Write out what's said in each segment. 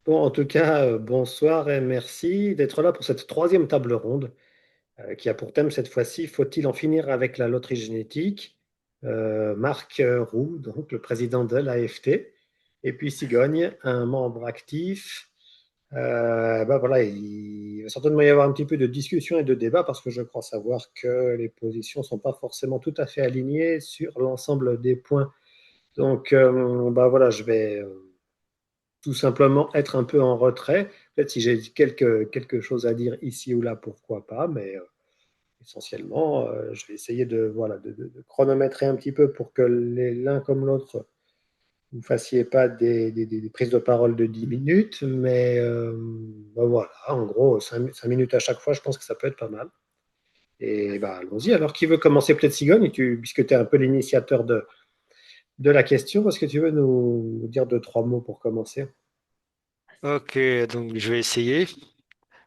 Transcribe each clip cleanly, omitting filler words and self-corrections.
Bon, en tout cas, bonsoir et merci d'être là pour cette troisième table ronde qui a pour thème cette fois-ci, faut-il en finir avec la loterie génétique? Marc Roux, donc le président de l'AFT, et puis Sigogne, un membre actif. Ben voilà, il va certainement y avoir un petit peu de discussion et de débat parce que je crois savoir que les positions ne sont pas forcément tout à fait alignées sur l'ensemble des points. Donc, ben voilà, je vais tout simplement être un peu en retrait. Peut-être si j'ai quelque chose à dire ici ou là, pourquoi pas, mais essentiellement, je vais essayer voilà, de chronométrer un petit peu pour que l'un comme l'autre, vous ne fassiez pas des prises de parole de 10 minutes, mais ben voilà, en gros, 5 minutes à chaque fois, je pense que ça peut être pas mal. Et bah, allons-y. Alors, qui veut commencer? Peut-être Sigogne, puisque tu es un peu l'initiateur de la question, est-ce que tu veux nous dire deux, trois mots pour commencer? Ok, donc je vais essayer.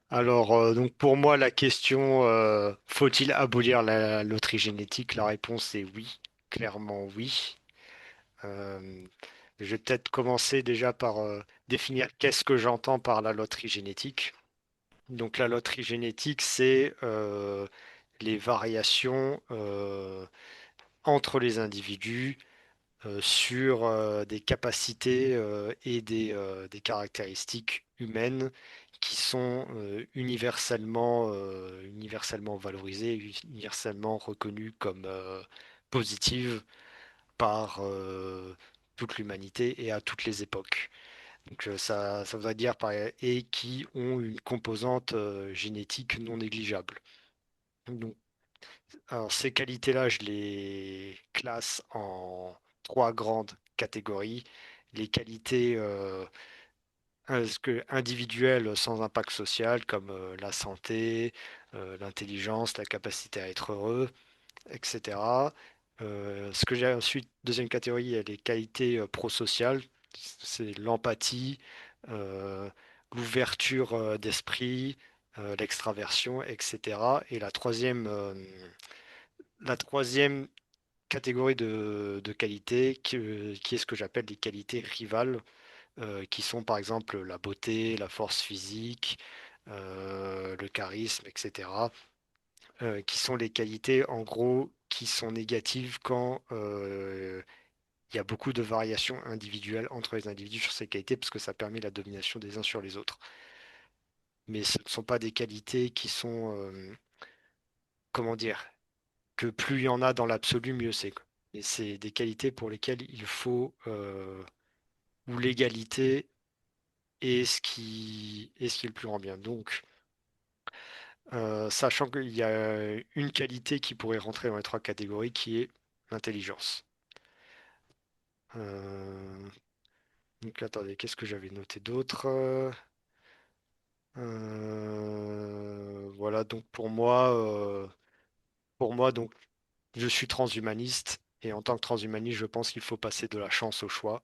Alors, donc pour moi, la question, faut-il abolir la loterie génétique? La réponse est oui, clairement oui. Euh, je vais peut-être commencer déjà par définir qu'est-ce que j'entends par la loterie génétique. Donc la loterie génétique, c'est les variations entre les individus sur des capacités et des caractéristiques humaines qui sont universellement valorisées, universellement reconnues comme positives par toute l'humanité et à toutes les époques. Donc ça veut dire et qui ont une composante génétique non négligeable. Donc, alors, ces qualités-là, je les classe en trois grandes catégories. Les qualités individuelles sans impact social, comme la santé, l'intelligence, la capacité à être heureux, etc. Ce que j'ai ensuite, deuxième catégorie, il y a les qualités prosociales. C'est l'empathie, euh, l'ouverture d'esprit, l'extraversion, etc. Et la troisième catégorie de qualités qui est ce que j'appelle les qualités rivales, qui sont par exemple la beauté, la force physique, le charisme, etc. Qui sont les qualités en gros qui sont négatives quand il y a beaucoup de variations individuelles entre les individus sur ces qualités parce que ça permet la domination des uns sur les autres. Mais ce ne sont pas des qualités qui sont, comment dire, que plus il y en a dans l'absolu, mieux c'est, quoi. Et c'est des qualités pour lesquelles il faut où l'égalité est ce qui est le plus grand bien. Donc, sachant qu'il y a une qualité qui pourrait rentrer dans les trois catégories, qui est l'intelligence. Euh, donc, attendez, qu'est-ce que j'avais noté d'autre? Voilà, donc pour moi, donc, je suis transhumaniste, et en tant que transhumaniste, je pense qu'il faut passer de la chance au choix,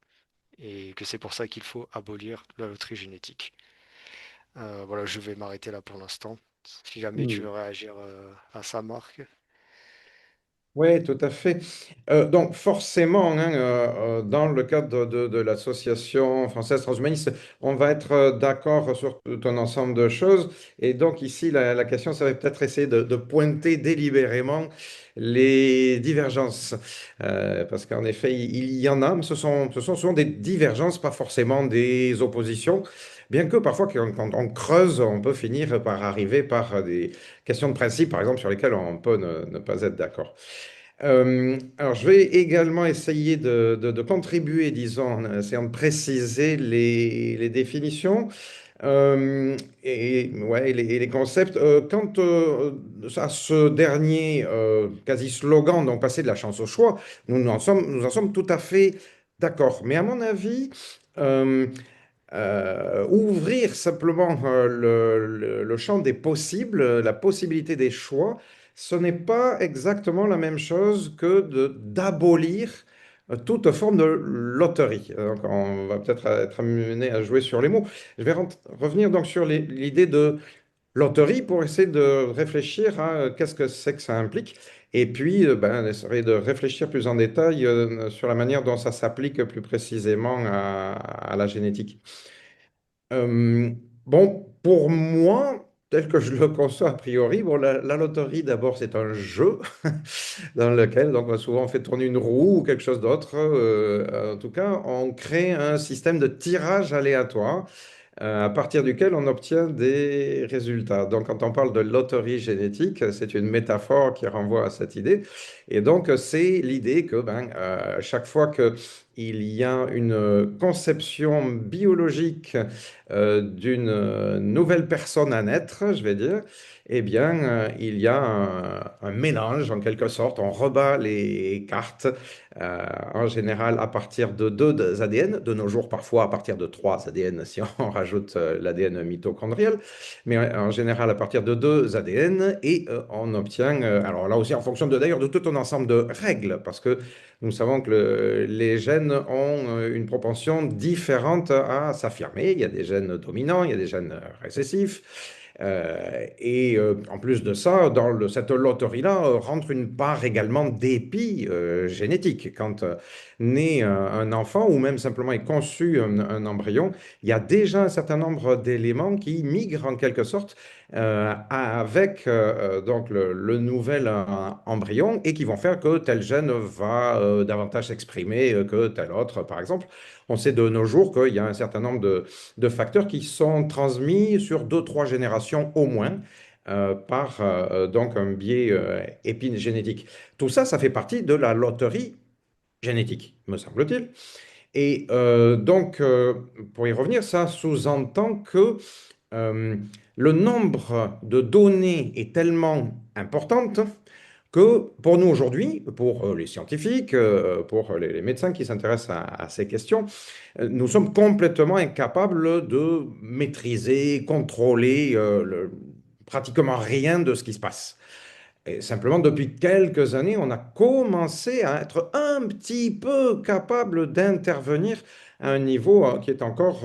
et que c'est pour ça qu'il faut abolir la loterie génétique. Voilà, je vais m'arrêter là pour l'instant. Si jamais tu Hmm. veux réagir à ça, Marc. Oui, tout à fait. Donc forcément, hein, dans le cadre de l'Association française transhumaniste, on va être d'accord sur tout un ensemble de choses. Et donc ici, la question, ça va peut-être essayer de pointer délibérément les divergences. Parce qu'en effet, il y en a, mais ce sont souvent des divergences, pas forcément des oppositions. Bien que parfois, quand on creuse, on peut finir par arriver par des questions de principe, par exemple, sur lesquelles on peut ne pas être d'accord. Alors, je vais également essayer de contribuer, disons, en essayant de préciser les définitions et, ouais, et les concepts. Quant à ce dernier quasi slogan, donc passer de la chance au choix, nous en sommes tout à fait d'accord. Mais à mon avis, euh, ouvrir simplement le champ des possibles, la possibilité des choix, ce n'est pas exactement la même chose que d'abolir toute forme de loterie. Donc, on va peut-être être amené à jouer sur les mots. Je vais revenir donc sur l'idée de loterie pour essayer de réfléchir à qu'est-ce que c'est que ça implique. Et puis, ben, essayer de réfléchir plus en détail sur la manière dont ça s'applique plus précisément à la génétique. Euh, bon, pour moi, tel que je le conçois a priori, bon, la loterie, d'abord, c'est un jeu dans lequel donc, souvent on fait tourner une roue ou quelque chose d'autre. En tout cas, on crée un système de tirage aléatoire à partir duquel on obtient des résultats. Donc, quand on parle de loterie génétique, c'est une métaphore qui renvoie à cette idée. Et donc, c'est l'idée que chaque fois qu'il y a une conception biologique d'une nouvelle personne à naître, je vais dire, eh bien, il y a un mélange en quelque sorte. On rebat les cartes, en général à partir de deux ADN, de nos jours parfois à partir de trois ADN si on rajoute l'ADN mitochondrial, mais en général à partir de deux ADN et on obtient, alors là aussi en fonction d'ailleurs de tout un ensemble de règles, parce que nous savons que les gènes ont une propension différente à s'affirmer. Il y a des gènes dominants, il y a des gènes récessifs. En plus de ça, dans cette loterie-là, rentre une part également d'épis génétique. Quand naît un enfant ou même simplement est conçu un embryon, il y a déjà un certain nombre d'éléments qui migrent en quelque sorte avec donc le nouvel embryon et qui vont faire que tel gène va davantage s'exprimer que tel autre, par exemple. On sait de nos jours qu'il y a un certain nombre de facteurs qui sont transmis sur deux, trois générations au moins. Par donc un biais épigénétique. Tout ça, ça fait partie de la loterie génétique, me semble-t-il. Pour y revenir, ça sous-entend que euh, le nombre de données est tellement importante que pour nous aujourd'hui, pour les scientifiques, pour les médecins qui s'intéressent à ces questions, nous sommes complètement incapables de maîtriser, contrôler pratiquement rien de ce qui se passe. Et simplement, depuis quelques années, on a commencé à être un petit peu capable d'intervenir à un niveau qui est encore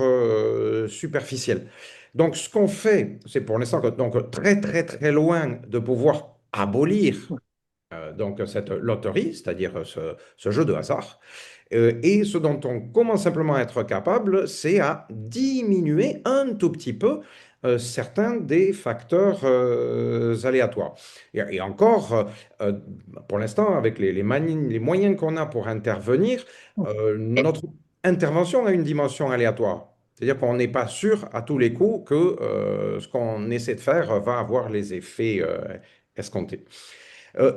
superficiel. Donc, ce qu'on fait, c'est pour l'instant donc très très très loin de pouvoir abolir donc cette loterie, c'est-à-dire ce jeu de hasard. Et ce dont on commence simplement à être capable, c'est à diminuer un tout petit peu certains des facteurs aléatoires. Et encore, euh, pour l'instant, avec les moyens qu'on a pour intervenir, notre intervention a une dimension aléatoire. C'est-à-dire qu'on n'est pas sûr à tous les coups que ce qu'on essaie de faire va avoir les effets escomptés. Euh,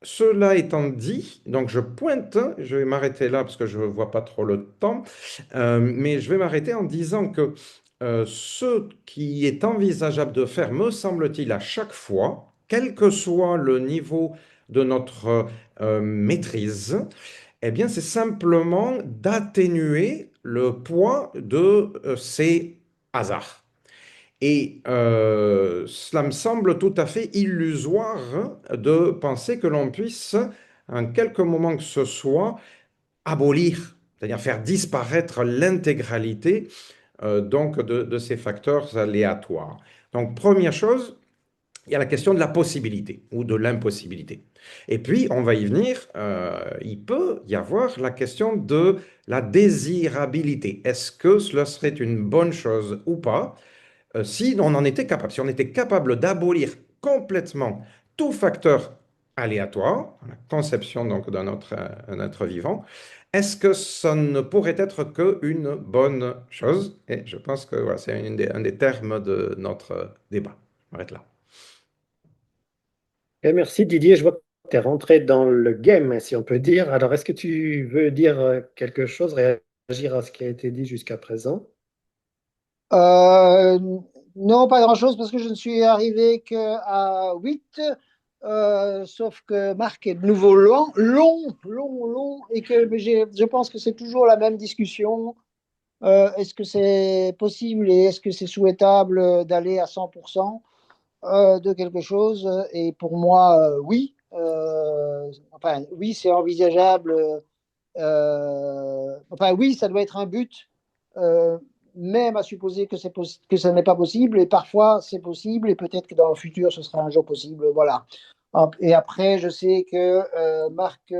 Cela étant dit, donc je pointe, je vais m'arrêter là parce que je ne vois pas trop le temps, mais je vais m'arrêter en disant que ce qui est envisageable de faire, me semble-t-il, à chaque fois, quel que soit le niveau de notre maîtrise, eh bien, c'est simplement d'atténuer le poids de ces hasards. Cela me semble tout à fait illusoire de penser que l'on puisse, en quelque moment que ce soit, abolir, c'est-à-dire faire disparaître l'intégralité donc de ces facteurs aléatoires. Donc, première chose, il y a la question de la possibilité ou de l'impossibilité. Et puis, on va y venir, il peut y avoir la question de la désirabilité. Est-ce que cela serait une bonne chose ou pas? Si on en était capable, si on était capable d'abolir complètement tout facteur aléatoire, la conception donc d'un un être vivant, est-ce que ça ne pourrait être qu'une bonne chose? Et je pense que voilà, c'est un des termes de notre débat. On arrête là. Et merci Didier, je vois que tu es rentré dans le game, si on peut dire. Alors, est-ce que tu veux dire quelque chose, réagir à ce qui a été dit jusqu'à présent? Euh, non, pas grand-chose parce que je ne suis arrivé qu'à 8, sauf que Marc est de nouveau long, et que mais je pense que c'est toujours la même discussion. Est-ce que c'est possible et est-ce que c'est souhaitable d'aller à 100% de quelque chose? Et pour moi, oui. Enfin, oui, c'est envisageable. Enfin, oui, ça doit être un but. Euh, Même à supposer que, que ça n'est pas possible, et parfois c'est possible, et peut-être que dans le futur ce sera un jour possible. Voilà. Et après, je sais que Marc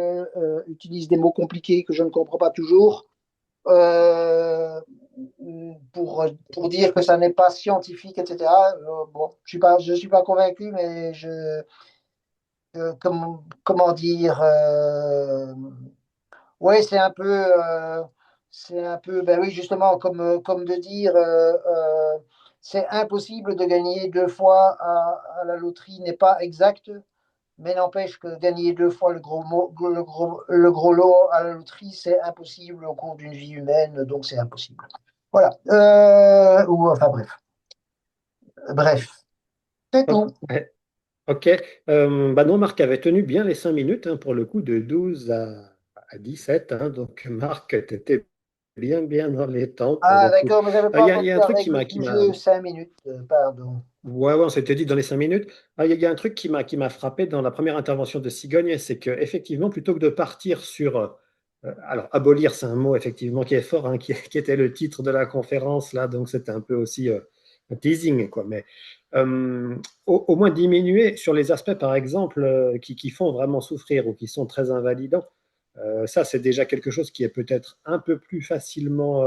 utilise des mots compliqués que je ne comprends pas toujours. Euh, pour dire que ça n'est pas scientifique, etc. Bon, je suis pas convaincu, mais comment dire, oui, c'est un peu, ben oui, justement, comme de dire, c'est impossible de gagner deux fois à la loterie n'est pas exact, mais n'empêche que gagner deux fois le gros lot à la loterie, c'est impossible au cours d'une vie humaine, donc c'est impossible. Voilà. Ou enfin bref, c'est Oh, tout. ouais. Ok. Bah non, Marc avait tenu bien les 5 minutes, hein, pour le coup, de 12 à 17, hein. Donc, Marc, tu étais bien dans les temps pour Ah, le coup. d'accord, vous n'avez pas Il y entendu a un la truc règle qui du m'a, jeu, 5 minutes, pardon. ouais, on s'était dit dans les 5 minutes. Il y a un truc qui m'a frappé dans la première intervention de Sigogne, c'est que effectivement, plutôt que de partir sur, alors abolir, c'est un mot effectivement qui est fort, hein, qui était le titre de la conférence là, donc c'était un peu aussi un teasing, quoi. Mais au moins diminuer sur les aspects, par exemple, qui font vraiment souffrir ou qui sont très invalidants. Ça, c'est déjà quelque chose qui est peut-être un peu plus facilement,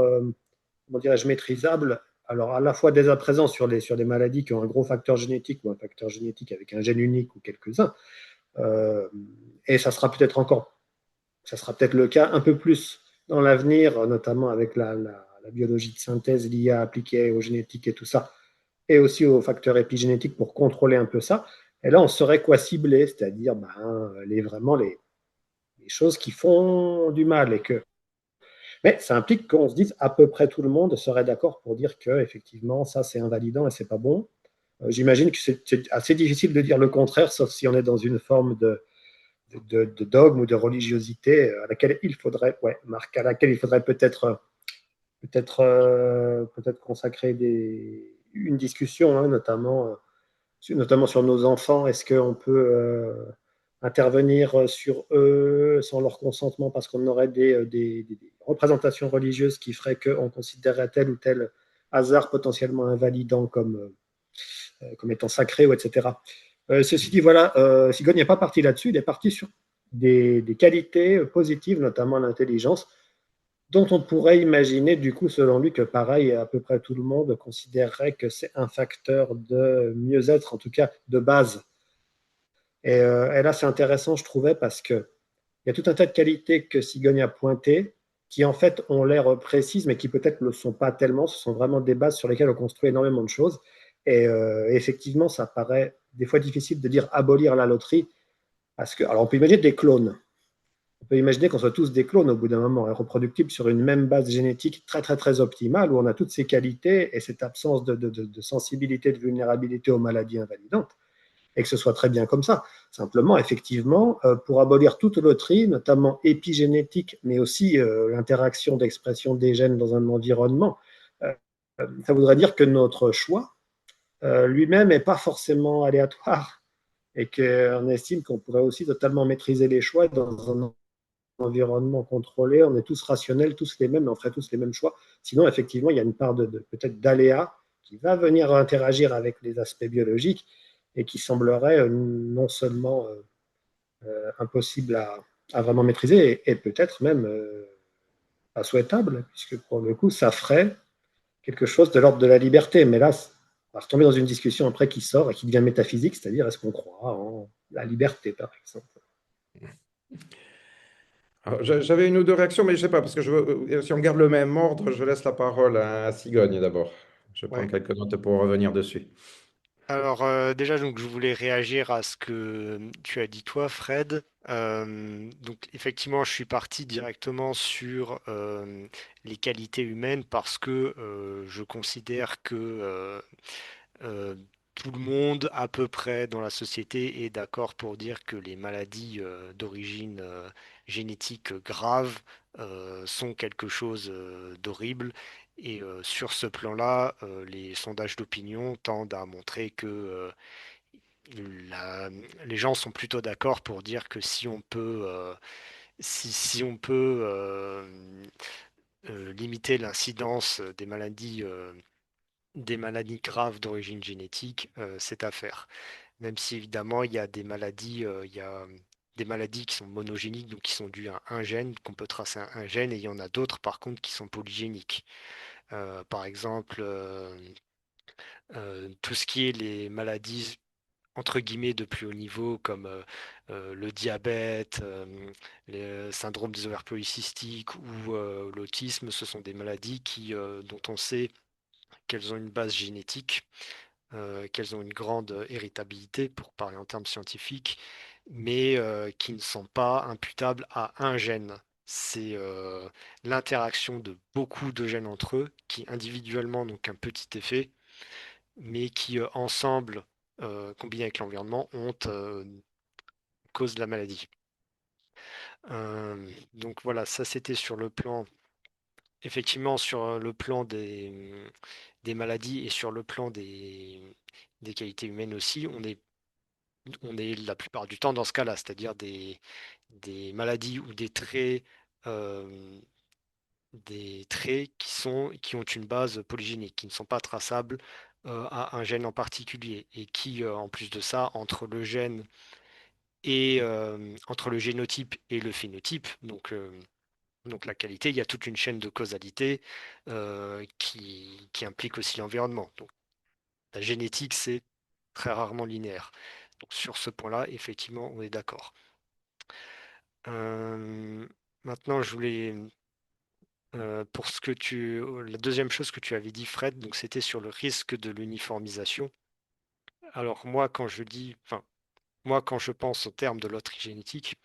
comment dirais-je, maîtrisable. Alors, à la fois dès à présent sur des maladies qui ont un gros facteur génétique ou un facteur génétique avec un gène unique ou quelques-uns. Euh, et ça sera peut-être le cas un peu plus dans l'avenir, notamment avec la biologie de synthèse, l'IA appliquée aux génétiques et tout ça, et aussi aux facteurs épigénétiques pour contrôler un peu ça. Et là, on saurait quoi cibler, c'est-à-dire vraiment les choses qui font du mal et que mais ça implique qu'on se dise à peu près tout le monde serait d'accord pour dire que effectivement ça c'est invalidant et c'est pas bon. J'imagine que c'est assez difficile de dire le contraire, sauf si on est dans une forme de dogme ou de religiosité à laquelle il faudrait, ouais, Marc, à laquelle il faudrait peut-être consacrer une discussion, hein, notamment sur nos enfants. Est-ce qu'on peut intervenir sur eux sans leur consentement parce qu'on aurait des représentations religieuses qui feraient qu'on considérerait tel ou tel hasard potentiellement invalidant comme étant sacré, ou etc. Ceci dit, voilà, Sigogne n'est pas parti là-dessus, il est parti sur des qualités positives, notamment l'intelligence, dont on pourrait imaginer, du coup, selon lui, que pareil, à peu près tout le monde considérerait que c'est un facteur de mieux-être, en tout cas de base. Et là, c'est intéressant, je trouvais, parce que il y a tout un tas de qualités que Sigogne a pointées, qui en fait ont l'air précises, mais qui peut-être ne le sont pas tellement. Ce sont vraiment des bases sur lesquelles on construit énormément de choses. Et effectivement, ça paraît des fois difficile de dire abolir la loterie, parce que, alors on peut imaginer des clones. On peut imaginer qu'on soit tous des clones au bout d'un moment, hein, reproductibles sur une même base génétique très optimale, où on a toutes ces qualités et cette absence de sensibilité, de vulnérabilité aux maladies invalidantes, et que ce soit très bien comme ça. Simplement, effectivement, pour abolir toute loterie, notamment épigénétique, mais aussi l'interaction d'expression des gènes dans un environnement, euh, ça voudrait dire que notre choix lui-même n'est pas forcément aléatoire et qu'on estime qu'on pourrait aussi totalement maîtriser les choix dans un environnement contrôlé. On est tous rationnels, tous les mêmes, mais on ferait tous les mêmes choix. Sinon, effectivement, il y a une part peut-être d'aléa qui va venir interagir avec les aspects biologiques et qui semblerait non seulement impossible à vraiment maîtriser et peut-être même pas souhaitable, puisque pour le coup, ça ferait quelque chose de l'ordre de la liberté. Mais là, on va retomber dans une discussion après qui sort et qui devient métaphysique, c'est-à-dire est-ce qu'on croit en la liberté, par exemple. Alors, j'avais une ou deux réactions, mais je sais pas, parce que si on garde le même ordre, je laisse la parole à Sigogne d'abord. Je prends Ouais. quelques notes pour revenir dessus. Alors déjà, donc, je voulais réagir à ce que tu as dit toi, Fred. Donc effectivement, je suis parti directement sur les qualités humaines parce que je considère que euh, tout le monde à peu près dans la société est d'accord pour dire que les maladies d'origine génétique grave sont quelque chose d'horrible. Et sur ce plan-là, les sondages d'opinion tendent à montrer que la- les gens sont plutôt d'accord pour dire que si on peut limiter l'incidence des maladies graves d'origine génétique, c'est à faire. Même si évidemment il y a des maladies qui sont monogéniques, donc qui sont dues à un gène, qu'on peut tracer à un gène, et il y en a d'autres par contre qui sont polygéniques. Par exemple, tout ce qui est les maladies entre guillemets de plus haut niveau comme le diabète, le syndrome des ovaires polycystiques ou l'autisme, ce sont des maladies dont on sait qu'elles ont une base génétique, qu'elles ont une grande héritabilité, pour parler en termes scientifiques, mais qui ne sont pas imputables à un gène. C'est l'interaction de beaucoup de gènes entre eux qui individuellement n'ont qu'un petit effet, mais qui ensemble, combinés avec l'environnement, cause de la maladie. Donc voilà, ça c'était sur le plan, effectivement sur le plan des maladies et sur le plan des qualités humaines aussi, on est la plupart du temps dans ce cas-là, c'est-à-dire des maladies ou euh, des traits qui ont une base polygénique, qui ne sont pas traçables à un gène en particulier et qui, en plus de ça, entre le génotype et le phénotype, donc la qualité, il y a toute une chaîne de causalité qui implique aussi l'environnement. Donc la génétique, c'est très rarement linéaire. Donc sur ce point-là, effectivement, on est d'accord. Euh, Maintenant, je voulais, pour la deuxième chose que tu avais dit, Fred, donc c'était sur le risque de l'uniformisation. Alors moi, quand je pense au terme de loterie génétique,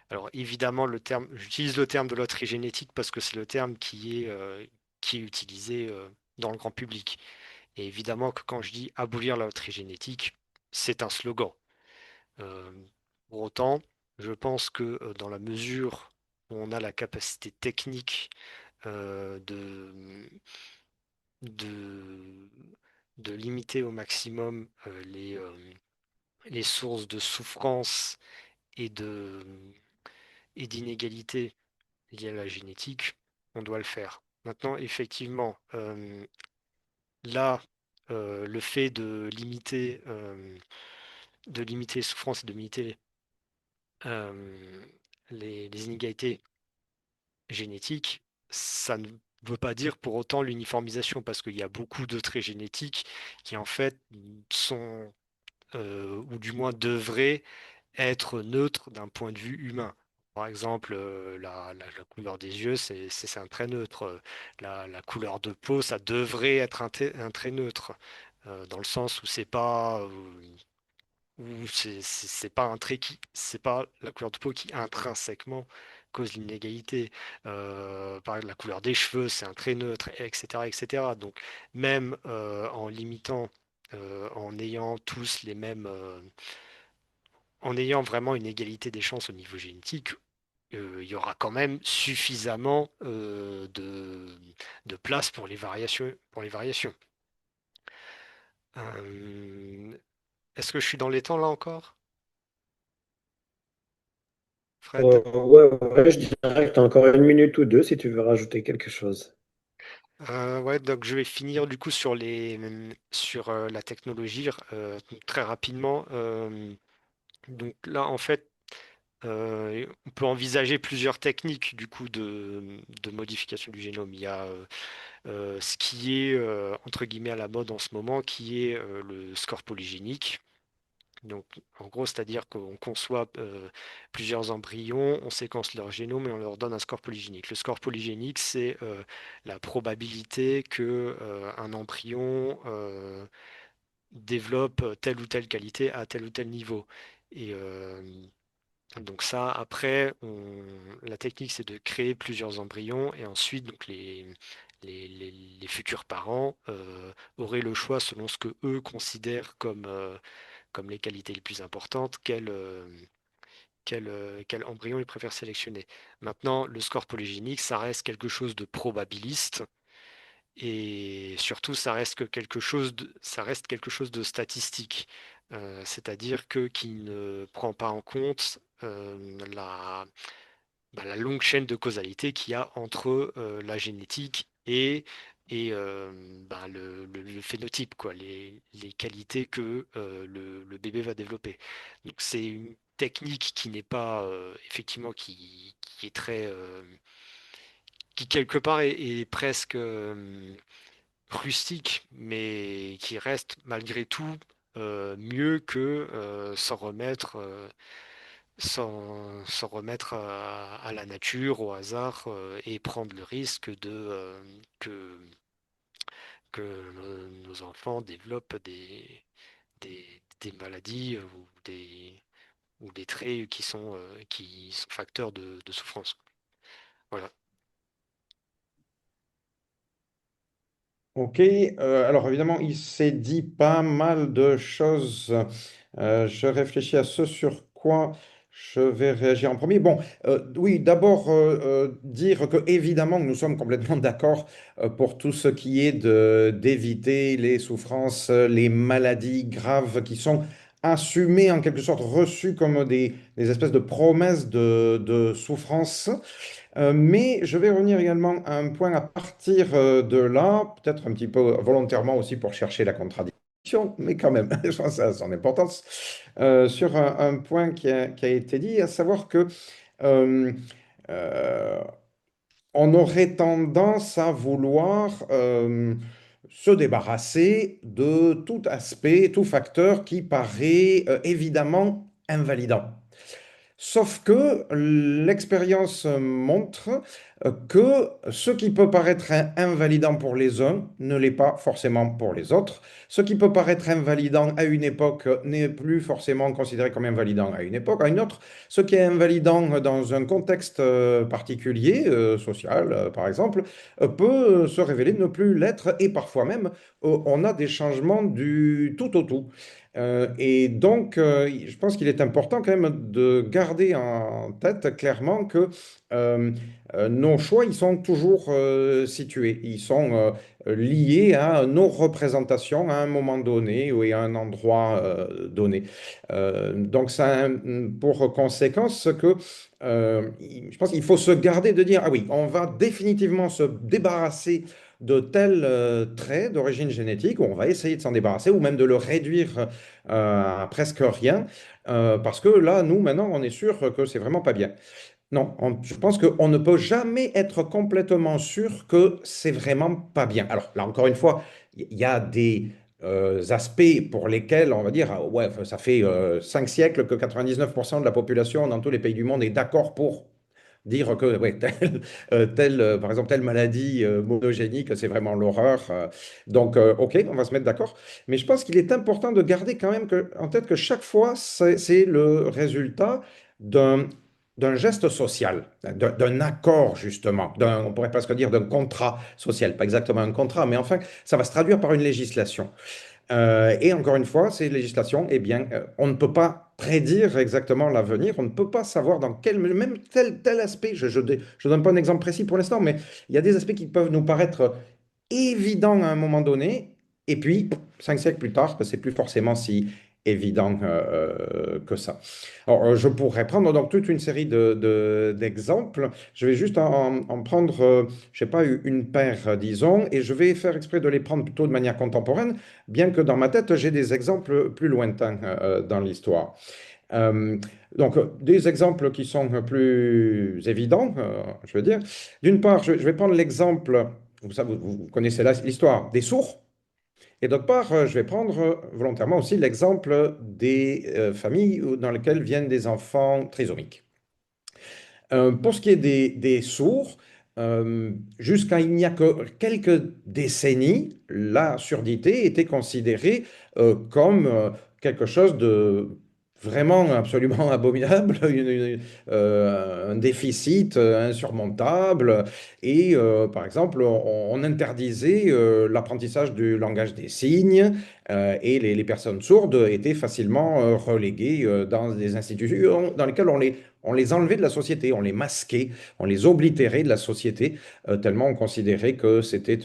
alors évidemment, j'utilise le terme de loterie génétique parce que c'est le terme qui est utilisé dans le grand public. Et évidemment que quand je dis abolir la loterie génétique, c'est un slogan. Euh, pour autant, je pense que dans la mesure où on a la capacité technique de, de, de limiter au maximum les sources de souffrance et et d'inégalité liées à la génétique, on doit le faire. Maintenant, effectivement, là, le fait de limiter les souffrances et de limiter euh, les inégalités génétiques, ça ne veut pas dire pour autant l'uniformisation, parce qu'il y a beaucoup de traits génétiques qui en fait sont, ou du moins devraient être neutres d'un point de vue humain. Par exemple, la couleur des yeux, c'est un trait neutre. La couleur de peau, ça devrait être un trait neutre, dans le sens où c'est pas c'est pas la couleur de peau qui intrinsèquement cause l'inégalité. Par exemple, la couleur des cheveux, c'est un trait neutre, etc., etc. Donc, même en limitant, en ayant tous les mêmes, en ayant vraiment une égalité des chances au niveau génétique, il y aura quand même suffisamment de place pour les variations, pour les variations. Euh, Est-ce que je suis dans les temps là encore, Fred? Ouais, je dirais que tu as encore une minute ou deux si tu veux rajouter quelque chose. Ouais, donc je vais finir du coup sur la technologie très rapidement. Donc là, en fait, on peut envisager plusieurs techniques du coup de modification du génome. Il y a ce qui est entre guillemets à la mode en ce moment, qui est le score polygénique. Donc, en gros, c'est-à-dire qu'on conçoit plusieurs embryons, on séquence leur génome et on leur donne un score polygénique. Le score polygénique, c'est la probabilité que un embryon développe telle ou telle qualité à tel ou tel niveau. Et donc ça, après, la technique, c'est de créer plusieurs embryons et ensuite, donc les futurs parents auraient le choix selon ce que eux considèrent comme les qualités les plus importantes, quel embryon ils préfèrent sélectionner. Maintenant, le score polygénique, ça reste quelque chose de probabiliste et surtout, ça reste quelque chose de statistique. C'est-à-dire qui ne prend pas en compte la longue chaîne de causalité qu'il y a entre la génétique et le phénotype, quoi, les qualités que le bébé va développer. Donc c'est une technique qui n'est pas effectivement qui est très qui quelque part est presque rustique, mais qui reste malgré tout mieux que s'en remettre à la nature, au hasard, et prendre le risque que, que nos enfants développent des maladies ou des traits qui sont facteurs de souffrance. Voilà. Ok, alors évidemment, il s'est dit pas mal de choses. Je réfléchis à ce sur quoi je vais réagir en premier. Bon, oui, d'abord dire que évidemment nous sommes complètement d'accord pour tout ce qui est d'éviter les souffrances, les maladies graves qui sont assumées en quelque sorte, reçues comme des espèces de promesses de souffrance. Mais je vais revenir également à un point à partir de là, peut-être un petit peu volontairement aussi pour chercher la contradiction, mais quand même, je pense que ça a son importance, sur un point qui a été dit, à savoir que euh, euh, on aurait tendance à vouloir se débarrasser de tout aspect, tout facteur qui paraît évidemment invalidant. Sauf que l'expérience montre que ce qui peut paraître invalidant pour les uns ne l'est pas forcément pour les autres. Ce qui peut paraître invalidant à une époque n'est plus forcément considéré comme invalidant à une époque, à une autre. Ce qui est invalidant dans un contexte particulier, social par exemple, peut se révéler ne plus l'être et parfois même on a des changements du tout au tout. Et donc, je pense qu'il est important quand même de garder en tête clairement que euh, nos choix, ils sont toujours situés, ils sont liés à nos représentations à un moment donné ou à un endroit donné. Donc, ça a pour conséquence que je pense qu'il faut se garder de dire, ah oui, on va définitivement se débarrasser de tels traits d'origine génétique, ou on va essayer de s'en débarrasser, ou même de le réduire à presque rien, parce que là, nous, maintenant, on est sûr que c'est vraiment pas bien. Non, je pense qu'on ne peut jamais être complètement sûr que c'est vraiment pas bien. Alors là, encore une fois, il y a des aspects pour lesquels on va dire, ah ouais, ça fait 5 siècles que 99% de la population dans tous les pays du monde est d'accord pour dire que ouais, par exemple, telle maladie monogénique, c'est vraiment l'horreur. Donc, OK, on va se mettre d'accord. Mais je pense qu'il est important de garder quand même en tête que chaque fois, c'est le résultat d'un d'un geste social, d'un accord justement, on pourrait presque dire d'un contrat social, pas exactement un contrat, mais enfin, ça va se traduire par une législation. Et encore une fois, ces législations, eh bien, on ne peut pas prédire exactement l'avenir, on ne peut pas savoir dans quel, même tel aspect, je ne donne pas un exemple précis pour l'instant, mais il y a des aspects qui peuvent nous paraître évidents à un moment donné, et puis, 5 siècles plus tard, que c'est plus forcément si évident que ça. Alors, je pourrais prendre donc toute une série d'exemples. Je vais juste en prendre, je sais pas, une paire, disons, et je vais faire exprès de les prendre plutôt de manière contemporaine, bien que dans ma tête, j'ai des exemples plus lointains dans l'histoire. Euh, donc, des exemples qui sont plus évidents, je veux dire. D'une part, je vais prendre l'exemple, vous connaissez l'histoire des sourds, et d'autre part, je vais prendre volontairement aussi l'exemple des familles dans lesquelles viennent des enfants trisomiques. Pour ce qui est des sourds, jusqu'à il n'y a que quelques décennies, la surdité était considérée comme quelque chose de vraiment absolument abominable, un déficit insurmontable. Et par exemple, on interdisait l'apprentissage du langage des signes et les personnes sourdes étaient facilement reléguées dans des institutions dans lesquelles on les enlevait de la société, on les masquait, on les oblitérait de la société, tellement on considérait que c'était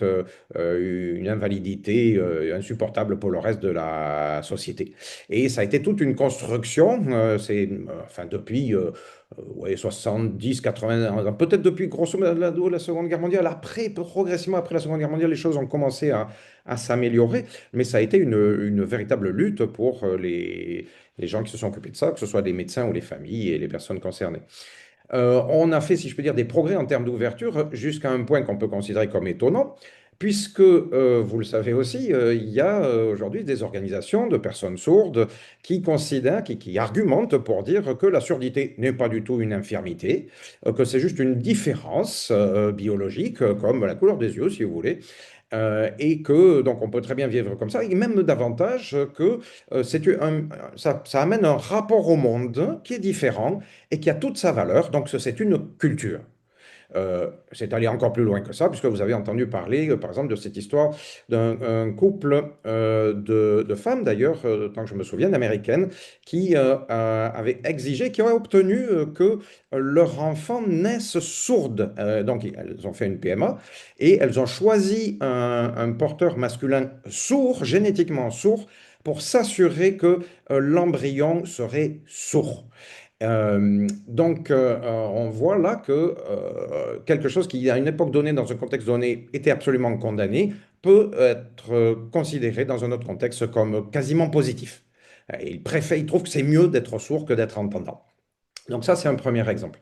une invalidité insupportable pour le reste de la société. Et ça a été toute une construction, enfin depuis ouais, 70, 80, peut-être depuis grosso modo la Seconde Guerre mondiale. Après, progressivement après la Seconde Guerre mondiale, les choses ont commencé à s'améliorer, mais ça a été une véritable lutte pour les gens qui se sont occupés de ça, que ce soit les médecins ou les familles et les personnes concernées. On a fait, si je peux dire, des progrès en termes d'ouverture jusqu'à un point qu'on peut considérer comme étonnant, puisque, vous le savez aussi, il y a aujourd'hui des organisations de personnes sourdes qui considèrent, qui argumentent pour dire que la surdité n'est pas du tout une infirmité, que c'est juste une différence biologique, comme la couleur des yeux, si vous voulez. Et que donc on peut très bien vivre comme ça, et même davantage que ça amène un rapport au monde qui est différent et qui a toute sa valeur. Donc c'est une culture. C'est allé encore plus loin que ça, puisque vous avez entendu parler, par exemple, de cette histoire d'un un couple de femmes, d'ailleurs, tant que je me souviens, américaines, qui avaient exigé, qui auraient obtenu que leur enfant naisse sourde. Donc, elles ont fait une PMA et elles ont choisi un porteur masculin sourd, génétiquement sourd, pour s'assurer que l'embryon serait sourd. On voit là que quelque chose qui, à une époque donnée, dans un contexte donné, était absolument condamné, peut être considéré dans un autre contexte comme quasiment positif. Il trouve que c'est mieux d'être sourd que d'être entendant. Donc ça, c'est un premier exemple.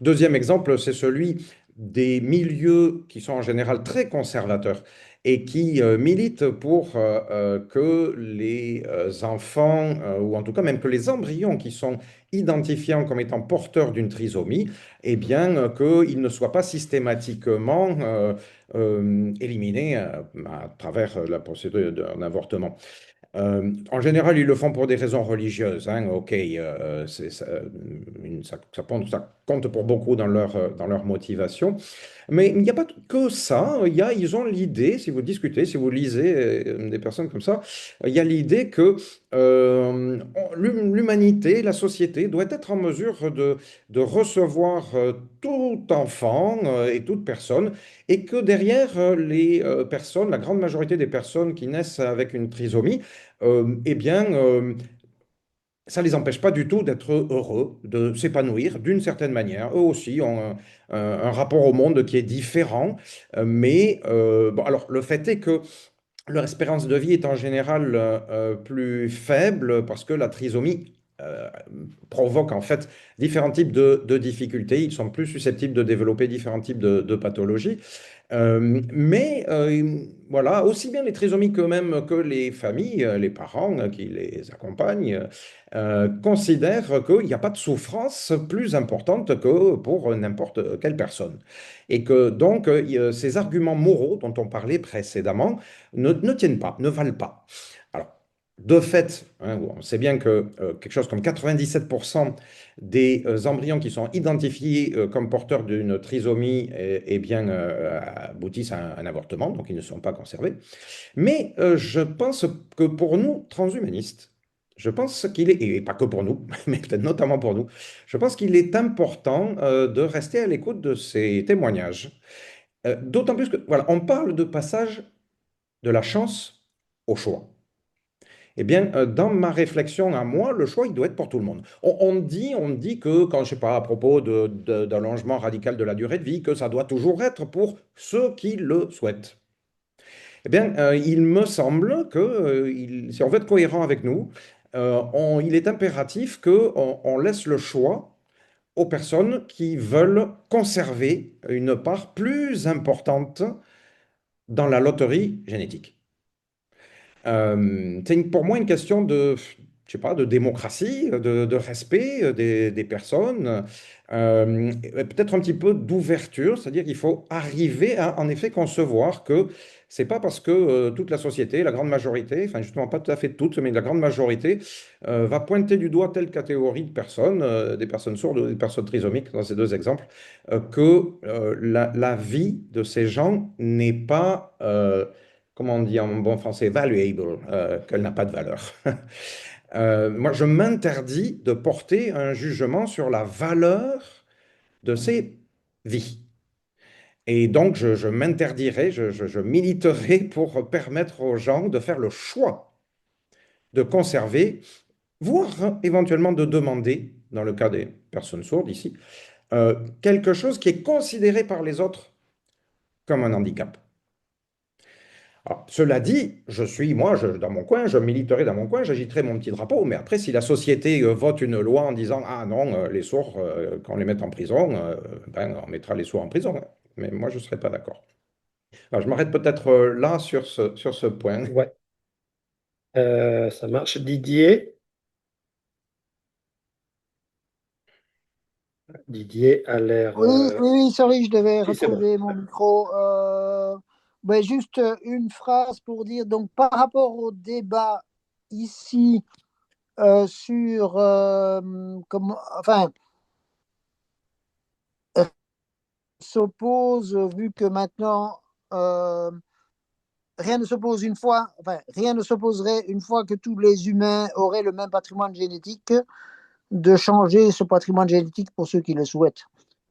Deuxième exemple, c'est celui des milieux qui sont en général très conservateurs et qui militent pour que les enfants, ou en tout cas même que les embryons qui sont identifiés comme étant porteurs d'une trisomie, eh bien, qu'ils ne soient pas systématiquement éliminés à travers la procédure d'un avortement. En général, ils le font pour des raisons religieuses, hein. Ok, ça compte pour beaucoup dans leur motivation. Mais il n'y a pas que ça. Ils ont l'idée, si vous discutez, si vous lisez des personnes comme ça, il y a l'idée que l'humanité, la société doit être en mesure de recevoir tout enfant et toute personne, et que derrière les personnes, la grande majorité des personnes qui naissent avec une trisomie, eh bien, ça ne les empêche pas du tout d'être heureux, de s'épanouir d'une certaine manière. Eux aussi ont un rapport au monde qui est différent. Bon, alors, le fait est que leur espérance de vie est en général plus faible parce que la trisomie provoque en fait différents types de difficultés. Ils sont plus susceptibles de développer différents types de pathologies. Voilà, aussi bien les trisomiques eux-mêmes que les familles, les parents qui les accompagnent, considèrent qu'il n'y a pas de souffrance plus importante que pour n'importe quelle personne. Et que donc, ces arguments moraux dont on parlait précédemment ne tiennent pas, ne valent pas. Alors, de fait, hein, on sait bien que quelque chose comme 97% des embryons qui sont identifiés comme porteurs d'une trisomie eh bien, aboutissent à un avortement, donc ils ne sont pas conservés. Mais je pense que pour nous, transhumanistes, je pense qu'il est, et pas que pour nous, mais peut-être notamment pour nous, je pense qu'il est important de rester à l'écoute de ces témoignages. D'autant plus que, voilà, on parle de passage de la chance au choix. Eh bien, dans ma réflexion à moi, le choix, il doit être pour tout le monde. On dit que, quand je sais pas, à propos d'allongement radical de la durée de vie, que ça doit toujours être pour ceux qui le souhaitent. Eh bien, il me semble que si on veut être cohérent avec nous, il est impératif qu'on laisse le choix aux personnes qui veulent conserver une part plus importante dans la loterie génétique. C'est pour moi une question je sais pas, de démocratie, de respect des personnes, et peut-être un petit peu d'ouverture, c'est-à-dire qu'il faut arriver à en effet concevoir que c'est pas parce que toute la société, la grande majorité, enfin justement pas tout à fait toute, mais la grande majorité va pointer du doigt telle catégorie de personnes, des personnes sourdes ou des personnes trisomiques dans ces deux exemples, que la vie de ces gens n'est pas comment on dit en bon français, valuable, qu'elle n'a pas de valeur. Moi, je m'interdis de porter un jugement sur la valeur de ces vies. Et donc, je m'interdirai, je militerai pour permettre aux gens de faire le choix de conserver, voire éventuellement de demander, dans le cas des personnes sourdes ici, quelque chose qui est considéré par les autres comme un handicap. Alors, cela dit, moi, dans mon coin, je militerai dans mon coin, j'agiterai mon petit drapeau, mais après, si la société vote une loi en disant, ah non, les sourds, qu'on les mette en prison, ben, on mettra les sourds en prison, hein. Mais moi, je ne serais pas d'accord. Alors, je m'arrête peut-être là sur ce point. Ouais, ça marche. Didier a l'air. Oui, oui, oui, sorry, je devais Si, c'est bon. retrouver mon micro. Ben, juste une phrase pour dire, donc par rapport au débat ici sur, enfin, s'oppose, vu que maintenant, euh, rien ne s'oppose une fois, enfin, rien ne s'opposerait une fois que tous les humains auraient le même patrimoine génétique, de changer ce patrimoine génétique pour ceux qui le souhaitent.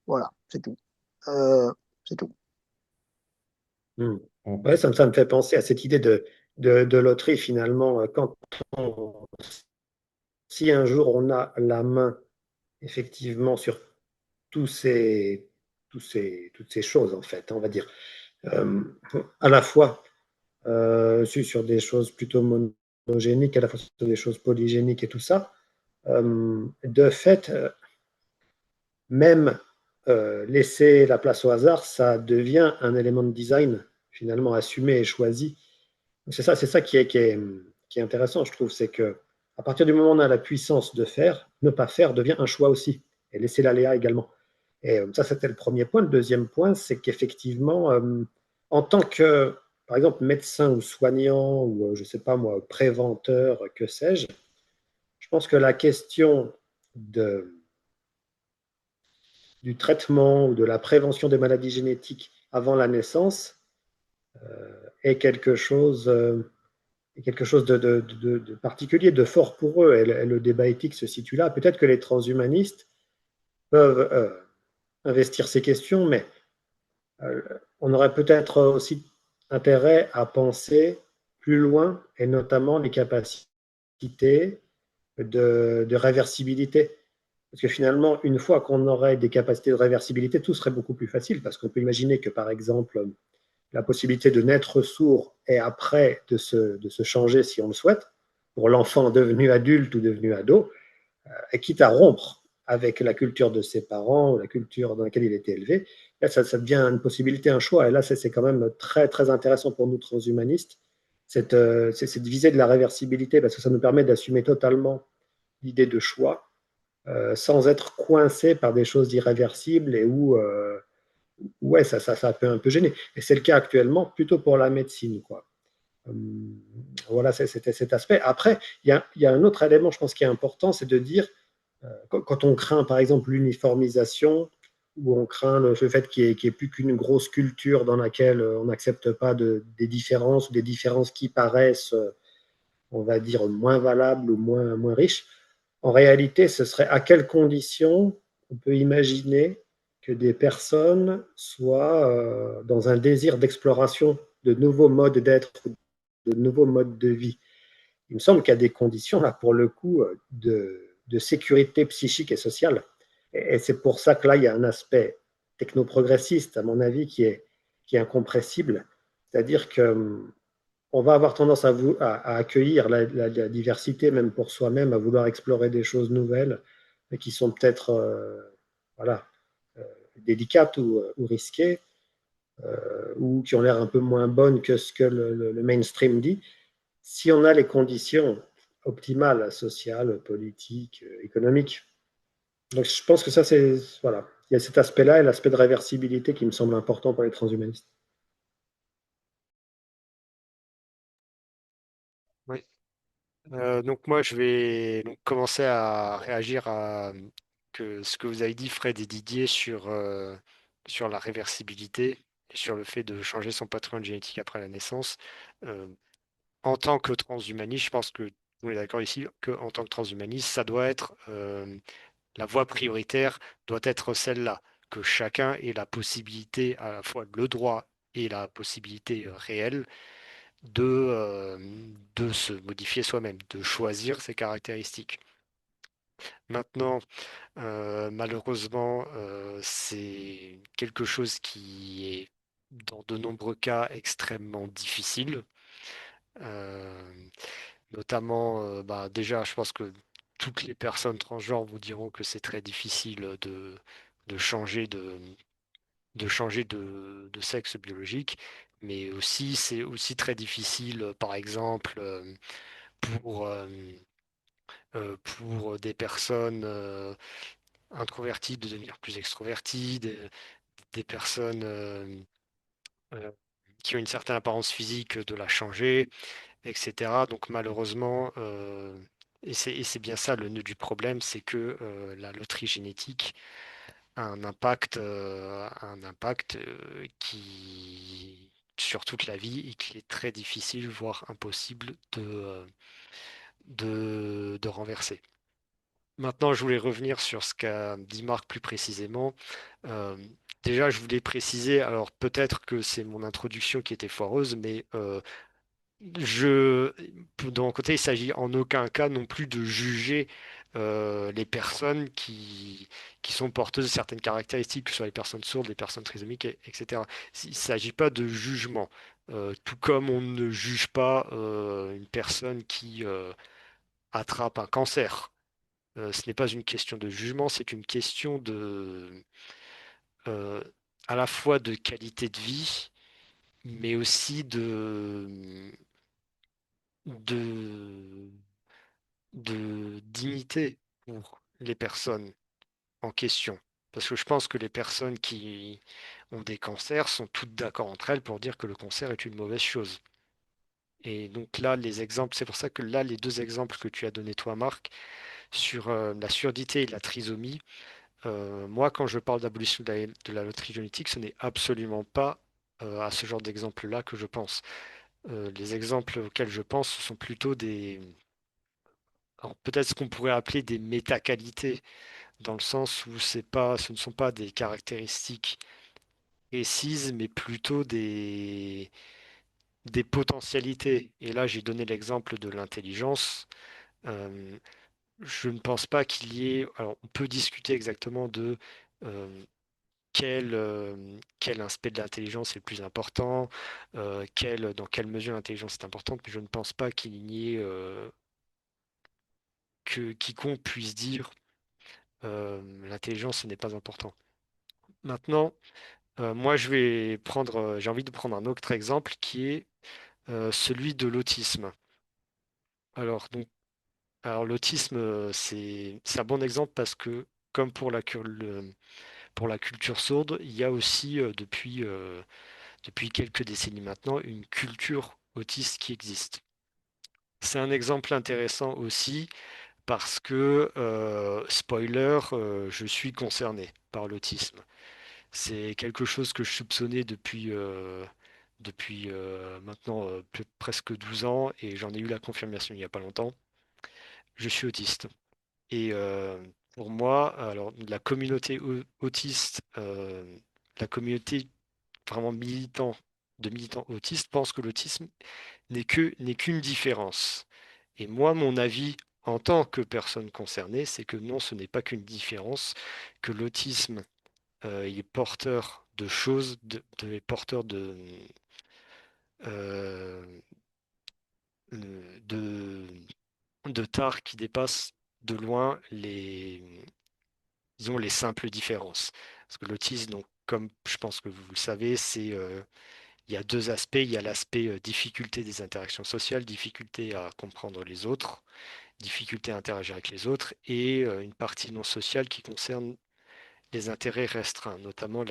Voilà, c'est tout. Euh, c'est tout. Hmm. Bon. Ouais, ça me fait penser à cette idée de loterie finalement. Si un jour on a la main effectivement sur tous ces, toutes ces choses en fait, on va dire, euh, à la fois sur des choses plutôt monogéniques, à la fois sur des choses polygéniques et tout ça, de fait, même laisser la place au hasard, ça devient un élément de design finalement assumé et choisi. C'est ça qui est intéressant, je trouve, c'est que à partir du moment où on a la puissance de faire, ne pas faire devient un choix aussi, et laisser l'aléa également. Et ça, c'était le premier point. Le deuxième point, c'est qu'effectivement, en tant que, par exemple, médecin ou soignant, ou je ne sais pas moi, préventeur, que sais-je, je pense que la question de, du traitement ou de la prévention des maladies génétiques avant la naissance est quelque chose de particulier, de fort pour eux. Et le débat éthique se situe là. Peut-être que les transhumanistes peuvent investir ces questions, mais euh, on aurait peut-être aussi intérêt à penser plus loin, et notamment les capacités de réversibilité. Parce que finalement, une fois qu'on aurait des capacités de réversibilité, tout serait beaucoup plus facile, parce qu'on peut imaginer que, par exemple, la possibilité de naître sourd et après de se changer si on le souhaite, pour l'enfant devenu adulte ou devenu ado, et quitte à rompre avec la culture de ses parents ou la culture dans laquelle il était élevé, là, ça devient une possibilité, un choix. Et là, c'est quand même très, très intéressant pour nous transhumanistes, cette visée de la réversibilité, parce que ça nous permet d'assumer totalement l'idée de choix, sans être coincé par des choses irréversibles et où, ouais, ça peut un peu gêner. Et c'est le cas actuellement plutôt pour la médecine, quoi. Voilà, c'était cet aspect. Après, il y a un autre élément, je pense, qui est important, c'est de dire, quand on craint, par exemple, l'uniformisation, ou on craint le fait qu'il n'y ait plus qu'une grosse culture dans laquelle on n'accepte pas des différences, ou des différences qui paraissent, on va dire, moins valables ou moins riches, en réalité, ce serait à quelles conditions on peut imaginer que des personnes soient dans un désir d'exploration de nouveaux modes d'être, de nouveaux modes de vie. Il me semble qu'il y a des conditions, là, pour le coup, de sécurité psychique et sociale. Et c'est pour ça que là, il y a un aspect technoprogressiste, à mon avis, qui est incompressible. C'est-à-dire que on va avoir tendance à accueillir la diversité, même pour soi-même, à vouloir explorer des choses nouvelles, mais qui sont peut-être voilà, euh, délicates ou risquées, ou qui ont l'air un peu moins bonnes que ce que le mainstream dit. Si on a les conditions optimales, sociales, politiques, économiques. Donc je pense que ça, c'est. Voilà. Il y a cet aspect-là et l'aspect de réversibilité qui me semble important pour les transhumanistes. Oui. Donc moi, je vais donc commencer à réagir à ce que vous avez dit, Fred et Didier, sur la réversibilité et sur le fait de changer son patrimoine génétique après la naissance. Euh, En tant que transhumaniste, je pense que on est d'accord ici qu'en tant que transhumaniste, ça doit être la voie prioritaire doit être celle-là, que chacun ait la possibilité, à la fois le droit et la possibilité réelle de se modifier soi-même, de choisir ses caractéristiques. Maintenant, malheureusement, c'est quelque chose qui est dans de nombreux cas extrêmement difficile. Euh, Notamment, déjà, je pense que toutes les personnes transgenres vous diront que c'est très difficile de changer de sexe biologique, mais aussi c'est aussi très difficile, par exemple, pour, euh, pour des personnes introverties de devenir plus extroverties, des personnes euh, qui ont une certaine apparence physique de la changer, etc. Donc malheureusement, et c'est bien ça le nœud du problème, c'est que la loterie génétique a un impact qui sur toute la vie et qui est très difficile, voire impossible de renverser. Maintenant, je voulais revenir sur ce qu'a dit Marc plus précisément. Euh, Déjà, je voulais préciser, alors peut-être que c'est mon introduction qui était foireuse, mais je, de mon côté, il s'agit en aucun cas non plus de juger les personnes qui sont porteuses de certaines caractéristiques, que ce soit les personnes sourdes, les personnes trisomiques, etc. Il ne s'agit pas de jugement. Tout comme on ne juge pas une personne qui attrape un cancer. Ce n'est pas une question de jugement, c'est une question euh, à la fois de qualité de vie, mais aussi de, de dignité pour les personnes en question. Parce que je pense que les personnes qui ont des cancers sont toutes d'accord entre elles pour dire que le cancer est une mauvaise chose. Et donc là, les exemples, c'est pour ça que là, les deux exemples que tu as donnés toi, Marc, sur la surdité et la trisomie, moi, quand je parle d'abolition de la loterie génétique, ce n'est absolument pas à ce genre d'exemple-là que je pense. Les exemples auxquels je pense, ce sont plutôt alors, peut-être ce qu'on pourrait appeler des méta-qualités, dans le sens où ce ne sont pas des caractéristiques précises, mais plutôt des potentialités. Et là, j'ai donné l'exemple de l'intelligence. Euh, je ne pense pas qu'il y ait. Alors, on peut discuter exactement de euh, quel aspect de l'intelligence est le plus important, dans quelle mesure l'intelligence est importante, mais je ne pense pas qu'il y ait que quiconque puisse dire l'intelligence, ce n'est pas important. Maintenant, moi, j'ai envie de prendre un autre exemple qui est celui de l'autisme. Alors, donc, alors l'autisme, c'est un bon exemple parce que, comme pour la culture sourde, il y a aussi, depuis quelques décennies maintenant, une culture autiste qui existe. C'est un exemple intéressant aussi parce que, spoiler, je suis concerné par l'autisme. C'est quelque chose que je soupçonnais depuis maintenant presque 12 ans et j'en ai eu la confirmation il n'y a pas longtemps. Je suis autiste. Et pour moi, alors la communauté autiste, la communauté vraiment de militants autistes pense que l'autisme n'est qu'une différence. Et moi, mon avis en tant que personne concernée, c'est que non, ce n'est pas qu'une différence, que l'autisme il est porteur de choses, est porteur euh, de, de tares qui dépassent de loin disons, les simples différences. Parce que l'autisme, donc, comme je pense que vous le savez, il y a deux aspects. Il y a l'aspect difficulté des interactions sociales, difficulté à comprendre les autres, difficulté à interagir avec les autres, et une partie non sociale qui concerne les intérêts restreints, notamment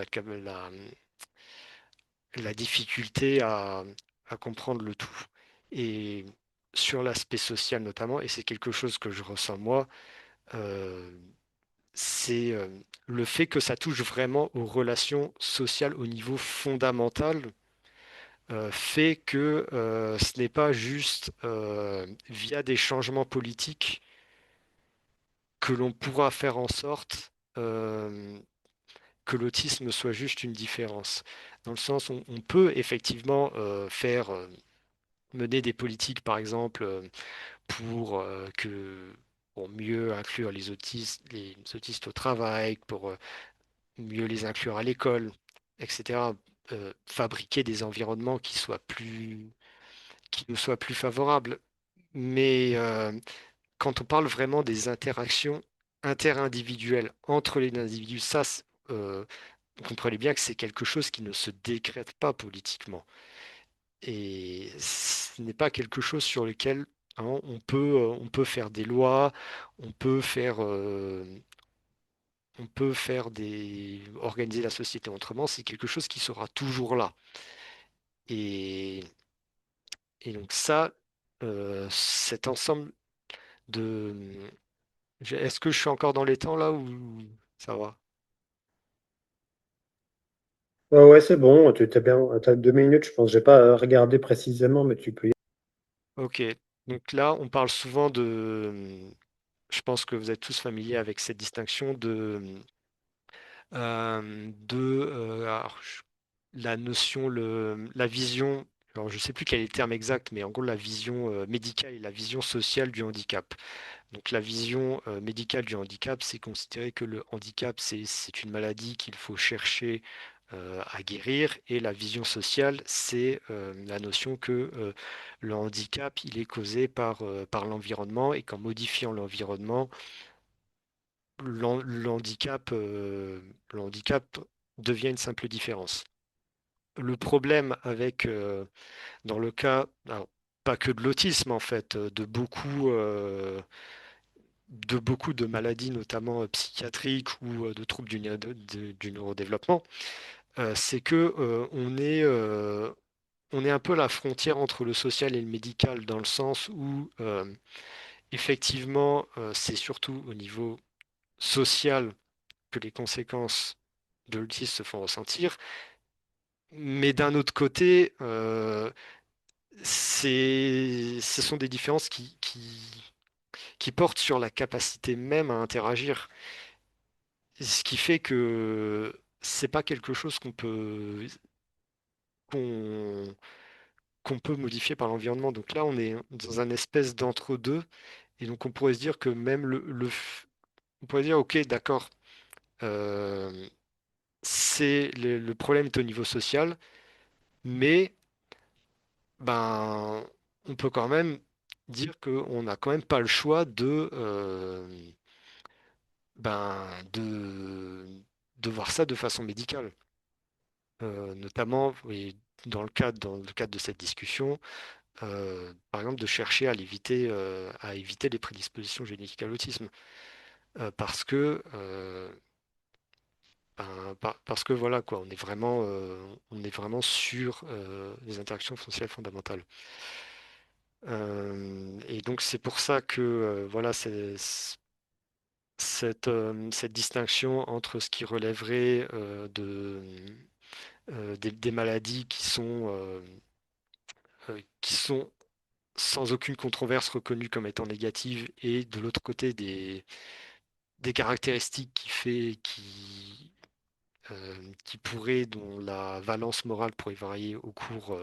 la difficulté à comprendre le tout. Et sur l'aspect social notamment, et c'est quelque chose que je ressens moi, euh, c'est le fait que ça touche vraiment aux relations sociales au niveau fondamental, fait que ce n'est pas juste via des changements politiques que l'on pourra faire en sorte que l'autisme soit juste une différence. Dans le sens où on peut effectivement mener des politiques, par exemple, pour mieux inclure les autistes au travail, pour mieux les inclure à l'école, etc. fabriquer des environnements qui nous soient plus favorables. Mais quand on parle vraiment des interactions interindividuelles entre les individus, vous comprenez bien que c'est quelque chose qui ne se décrète pas politiquement. Et ce n'est pas quelque chose sur lequel on peut faire des lois, on peut faire, euh, organiser la société autrement. C'est quelque chose qui sera toujours là. Et, et donc ça, cet ensemble de... Est-ce que je suis encore dans les temps là ou ça va? Ouais, ouais, c'est bon, tu as bien, t'as 2 minutes, je pense. J'ai pas regardé précisément, mais tu peux y Ok. Donc là, on parle souvent de... Je pense que vous êtes tous familiers avec cette distinction alors, la notion, la vision, alors je ne sais plus quel est le terme exact, mais en gros la vision médicale et la vision sociale du handicap. Donc la vision médicale du handicap, c'est considérer que le handicap, c'est une maladie qu'il faut chercher à guérir, et la vision sociale, c'est la notion que le handicap, il est causé par l'environnement, et qu'en modifiant l'environnement, le handicap devient une simple différence. Le problème dans le cas, alors, pas que de l'autisme en fait, de beaucoup de maladies, notamment psychiatriques ou de troubles du neurodéveloppement, c'est que on est un peu à la frontière entre le social et le médical, dans le sens où effectivement, c'est surtout au niveau social que les conséquences de l'autisme se font ressentir. Mais d'un autre côté, ce sont des différences qui portent sur la capacité même à interagir. Ce qui fait que c'est pas quelque chose qu'on, qu'on peut modifier par l'environnement. Donc là, on est dans un espèce d'entre-deux. Et donc on pourrait se dire que même on pourrait dire, ok, d'accord, euh, le problème est au niveau social, mais ben, on peut quand même dire qu'on n'a quand même pas le choix ben, de voir ça de façon médicale. Notamment, et dans le cadre de cette discussion, par exemple, de chercher à éviter les prédispositions génétiques à l'autisme. Parce que, parce que voilà, quoi, on est vraiment sur les interactions foncières fondamentales. Et donc c'est pour ça que voilà, cette distinction entre ce qui relèverait des maladies qui sont sans aucune controverse reconnues comme étant négatives, et de l'autre côté des caractéristiques dont la valence morale pourrait varier au cours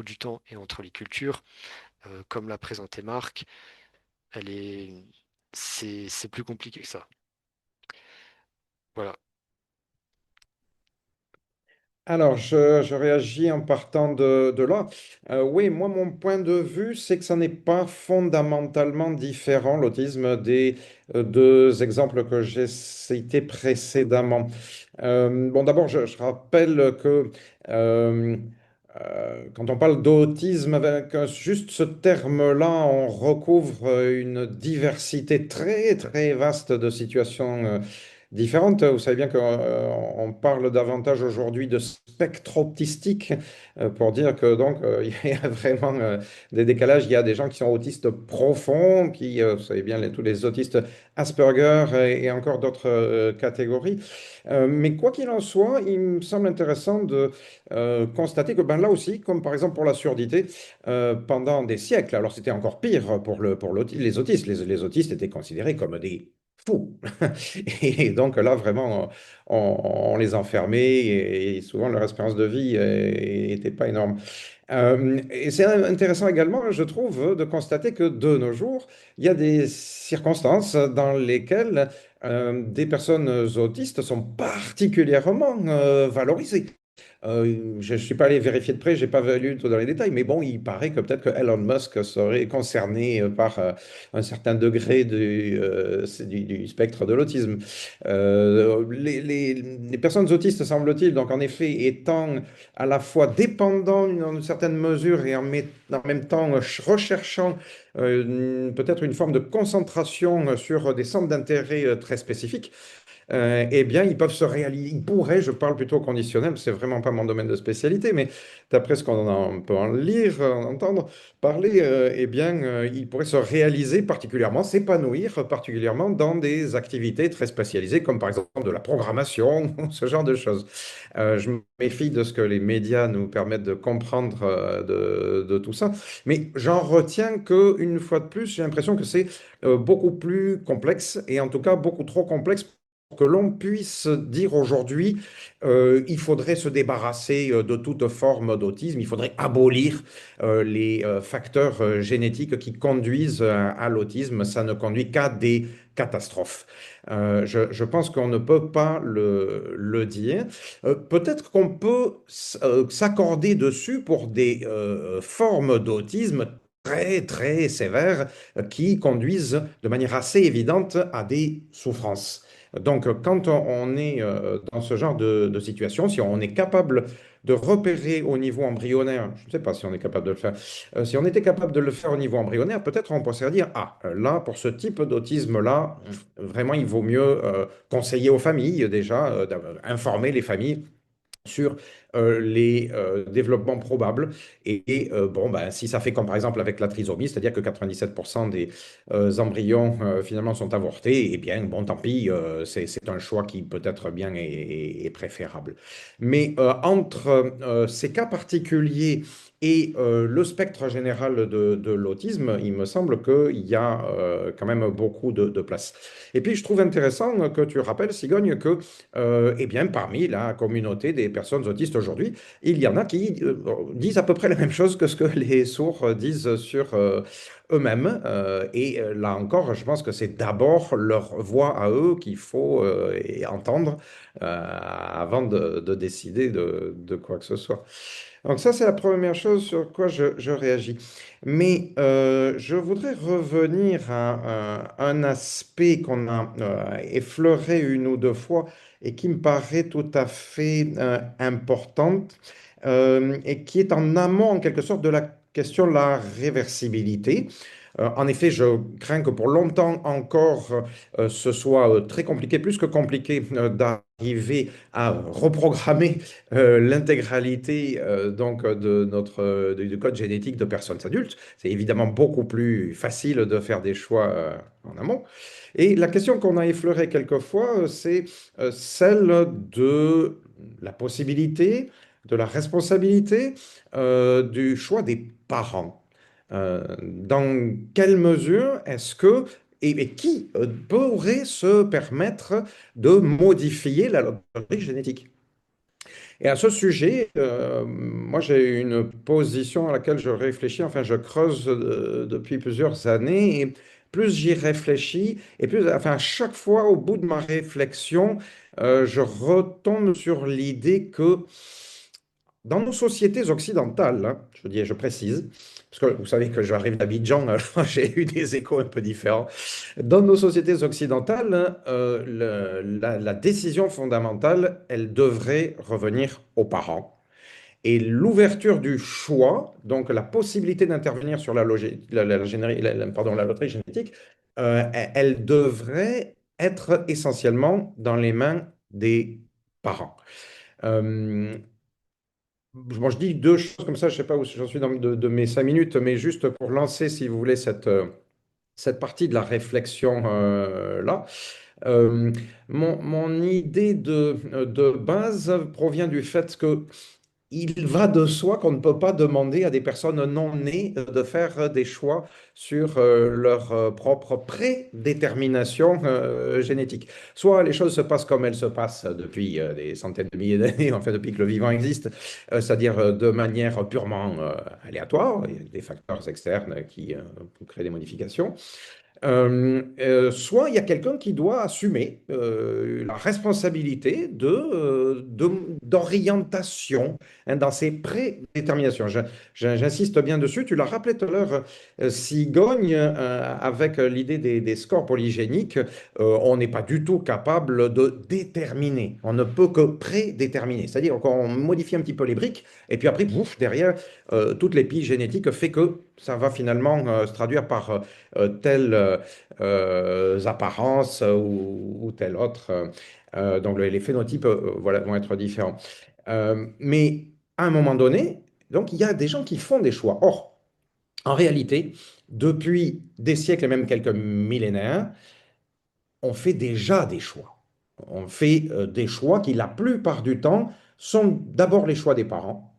du temps et entre les cultures, comme l'a présenté Marc, elle est, c'est plus compliqué que ça. Voilà. Alors, je réagis en partant de là. Oui, moi, mon point de vue, c'est que ça n'est pas fondamentalement différent, l'autisme, des deux exemples que j'ai cités précédemment. Bon, d'abord, je rappelle que euh, quand on parle d'autisme, avec juste ce terme-là, on recouvre une diversité très, très vaste de situations différentes. Vous savez bien qu'on parle davantage aujourd'hui de spectre autistique pour dire que donc il y a vraiment des décalages. Il y a des gens qui sont autistes profonds, vous savez bien, tous les autistes Asperger et encore d'autres catégories. Mais quoi qu'il en soit, il me semble intéressant de constater que ben, là aussi, comme par exemple pour la surdité, pendant des siècles, alors c'était encore pire les autistes. Les autistes étaient considérés comme des fous. Et donc là, vraiment, on les enfermait et souvent leur espérance de vie n'était pas énorme. Et c'est intéressant également, je trouve, de constater que de nos jours, il y a des circonstances dans lesquelles des personnes autistes sont particulièrement valorisées. Je ne suis pas allé vérifier de près, je n'ai pas lu tout dans les détails, mais bon, il paraît que peut-être que Elon Musk serait concerné par un certain degré du spectre de l'autisme. Les personnes autistes, semble-t-il, donc en effet, étant à la fois dépendants dans une certaine mesure et en même temps recherchant peut-être une forme de concentration sur des centres d'intérêt très spécifiques, eh bien, ils peuvent se réaliser, ils pourraient, je parle plutôt au conditionnel, c'est vraiment pas mon domaine de spécialité, mais d'après ce qu'on peut en lire, en entendre parler, eh bien, ils pourraient se réaliser particulièrement, s'épanouir particulièrement dans des activités très spécialisées, comme par exemple de la programmation, ce genre de choses. Je me méfie de ce que les médias nous permettent de comprendre de tout ça, mais j'en retiens que, une fois de plus, j'ai l'impression que c'est beaucoup plus complexe, et en tout cas beaucoup trop complexe que l'on puisse dire aujourd'hui, il faudrait se débarrasser de toute forme d'autisme, il faudrait abolir les facteurs génétiques qui conduisent à l'autisme, ça ne conduit qu'à des catastrophes. Je pense qu'on ne peut pas le dire. Peut-être qu'on peut s'accorder dessus pour des formes d'autisme très, très sévères qui conduisent de manière assez évidente à des souffrances. Donc, quand on est dans ce genre de situation, si on est capable de repérer au niveau embryonnaire, je ne sais pas si on est capable de le faire, si on était capable de le faire au niveau embryonnaire, peut-être on pourrait se dire, ah, là, pour ce type d'autisme-là, vraiment, il vaut mieux conseiller aux familles déjà, informer les familles sur les développements probables. Bon, ben, si ça fait comme par exemple avec la trisomie, c'est-à-dire que 97% des embryons finalement sont avortés, eh bien, bon, tant pis, c'est un choix qui peut être bien et préférable. Mais entre ces cas particuliers et le spectre général de l'autisme, il me semble qu'il y a quand même beaucoup de place. Et puis, je trouve intéressant que tu rappelles, Sigogne, que eh bien, parmi la communauté des personnes autistes aujourd'hui, il y en a qui disent à peu près la même chose que ce que les sourds disent sur eux-mêmes. Là encore, je pense que c'est d'abord leur voix à eux qu'il faut entendre avant de décider de quoi que ce soit. Donc ça, c'est la première chose sur quoi je réagis. Mais je voudrais revenir à un aspect qu'on a effleuré une ou deux fois et qui me paraît tout à fait importante et qui est en amont en quelque sorte de la question de la réversibilité. En effet, je crains que pour longtemps encore, ce soit très compliqué, plus que compliqué, d'arriver à reprogrammer l'intégralité donc de du code génétique de personnes adultes. C'est évidemment beaucoup plus facile de faire des choix en amont. Et la question qu'on a effleurée quelquefois, c'est celle de la possibilité, de la responsabilité, du choix des parents. Dans quelle mesure est-ce que, et qui pourrait se permettre de modifier la loterie génétique? Et à ce sujet, moi j'ai une position à laquelle je réfléchis, enfin je creuse depuis plusieurs années, et plus j'y réfléchis, et plus, enfin à chaque fois au bout de ma réflexion, je retombe sur l'idée que dans nos sociétés occidentales, hein, je dis, je précise, parce que vous savez que j'arrive d'Abidjan, alors j'ai eu des échos un peu différents. Dans nos sociétés occidentales, hein, la décision fondamentale, elle devrait revenir aux parents. Et l'ouverture du choix, donc la possibilité d'intervenir sur la loterie génétique, elle devrait être essentiellement dans les mains des parents. Euh, Bon, je dis deux choses comme ça, je ne sais pas où j'en suis de mes 5 minutes, mais juste pour lancer, si vous voulez, cette partie de la réflexion là. Euh, mon idée de base provient du fait que il va de soi qu'on ne peut pas demander à des personnes non nées de faire des choix sur leur propre prédétermination génétique. Soit les choses se passent comme elles se passent depuis des centaines de milliers d'années, en fait depuis que le vivant existe, c'est-à-dire de manière purement aléatoire, il y a des facteurs externes qui créent des modifications. soit il y a quelqu'un qui doit assumer la responsabilité d'orientation, hein, dans ses prédéterminations. J'insiste bien dessus, tu l'as rappelé tout à l'heure, Sigogne, avec l'idée des scores polygéniques, on n'est pas du tout capable de déterminer, on ne peut que prédéterminer, c'est-à-dire qu'on modifie un petit peu les briques, et puis après, bouf, derrière, toute l'épigénétique fait que ça va finalement se traduire par telle apparences ou telle autre. Donc les phénotypes voilà, vont être différents. Mais à un moment donné, donc il y a des gens qui font des choix. Or, en réalité, depuis des siècles et même quelques millénaires, on fait déjà des choix. On fait des choix qui, la plupart du temps, sont d'abord les choix des parents.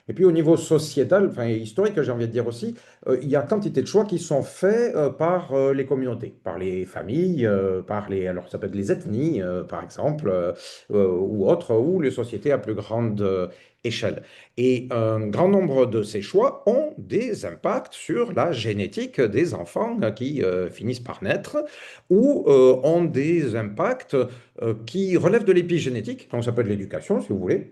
Et puis au niveau sociétal, enfin historique, j'ai envie de dire aussi, il y a quantité de choix qui sont faits par les communautés, par les familles, par les, alors ça peut être les ethnies, par exemple, ou autres, ou les sociétés à plus grande échelle. Et un grand nombre de ces choix ont des impacts sur la génétique des enfants qui finissent par naître, ou ont des impacts qui relèvent de l'épigénétique, donc ça peut être l'éducation, si vous voulez,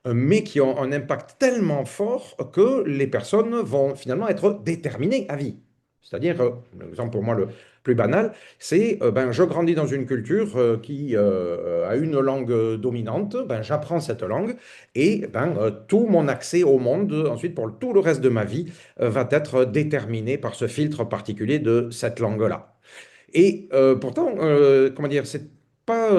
mais qui ont un impact tellement fort que les personnes vont finalement être déterminées à vie. C'est-à-dire, l'exemple pour moi le plus banal, c'est ben, je grandis dans une culture qui a une langue dominante, ben, j'apprends cette langue et ben, tout mon accès au monde, ensuite pour tout le reste de ma vie, va être déterminé par ce filtre particulier de cette langue-là. Et pourtant, comment dire, c'est pas,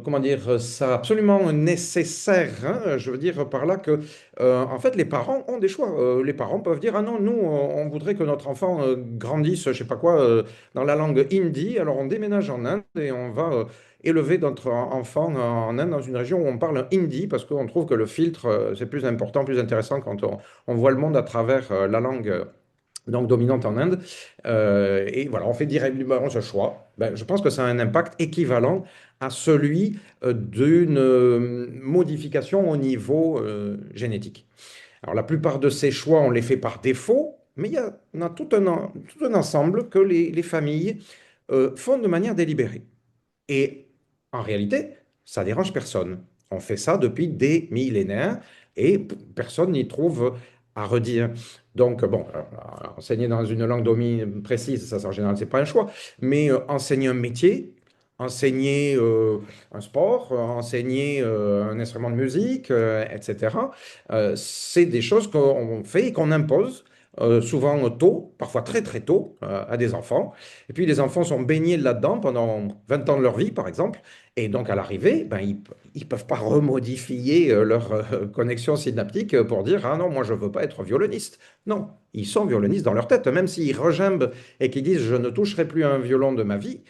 comment dire, ça absolument nécessaire, hein. Je veux dire par là que, en fait, les parents ont des choix. Les parents peuvent dire, ah non, nous, on voudrait que notre enfant grandisse, je sais pas quoi, dans la langue hindi. Alors on déménage en Inde et on va élever notre enfant en Inde dans une région où on parle hindi parce qu'on trouve que le filtre, c'est plus important, plus intéressant quand on voit le monde à travers la langue donc dominante en Inde. Et voilà, on fait directement ce choix. Ben, je pense que ça a un impact équivalent à celui d'une modification au niveau génétique. Alors la plupart de ces choix, on les fait par défaut, mais il y a tout un ensemble que les familles font de manière délibérée. Et en réalité, ça dérange personne. On fait ça depuis des millénaires et personne n'y trouve à redire. Donc, bon, enseigner dans une langue précise, ça, en général, c'est pas un choix. Mais enseigner un métier, enseigner un sport, enseigner un instrument de musique, etc., c'est des choses qu'on fait et qu'on impose. Souvent tôt, parfois très très tôt, à des enfants. Et puis les enfants sont baignés là-dedans pendant 20 ans de leur vie, par exemple. Et donc à l'arrivée, ben, ils ne peuvent pas remodifier leur connexion synaptique pour dire, ah non, moi je ne veux pas être violoniste. Non, ils sont violonistes dans leur tête. Même s'ils regimbent et qu'ils disent, je ne toucherai plus à un violon de ma vie,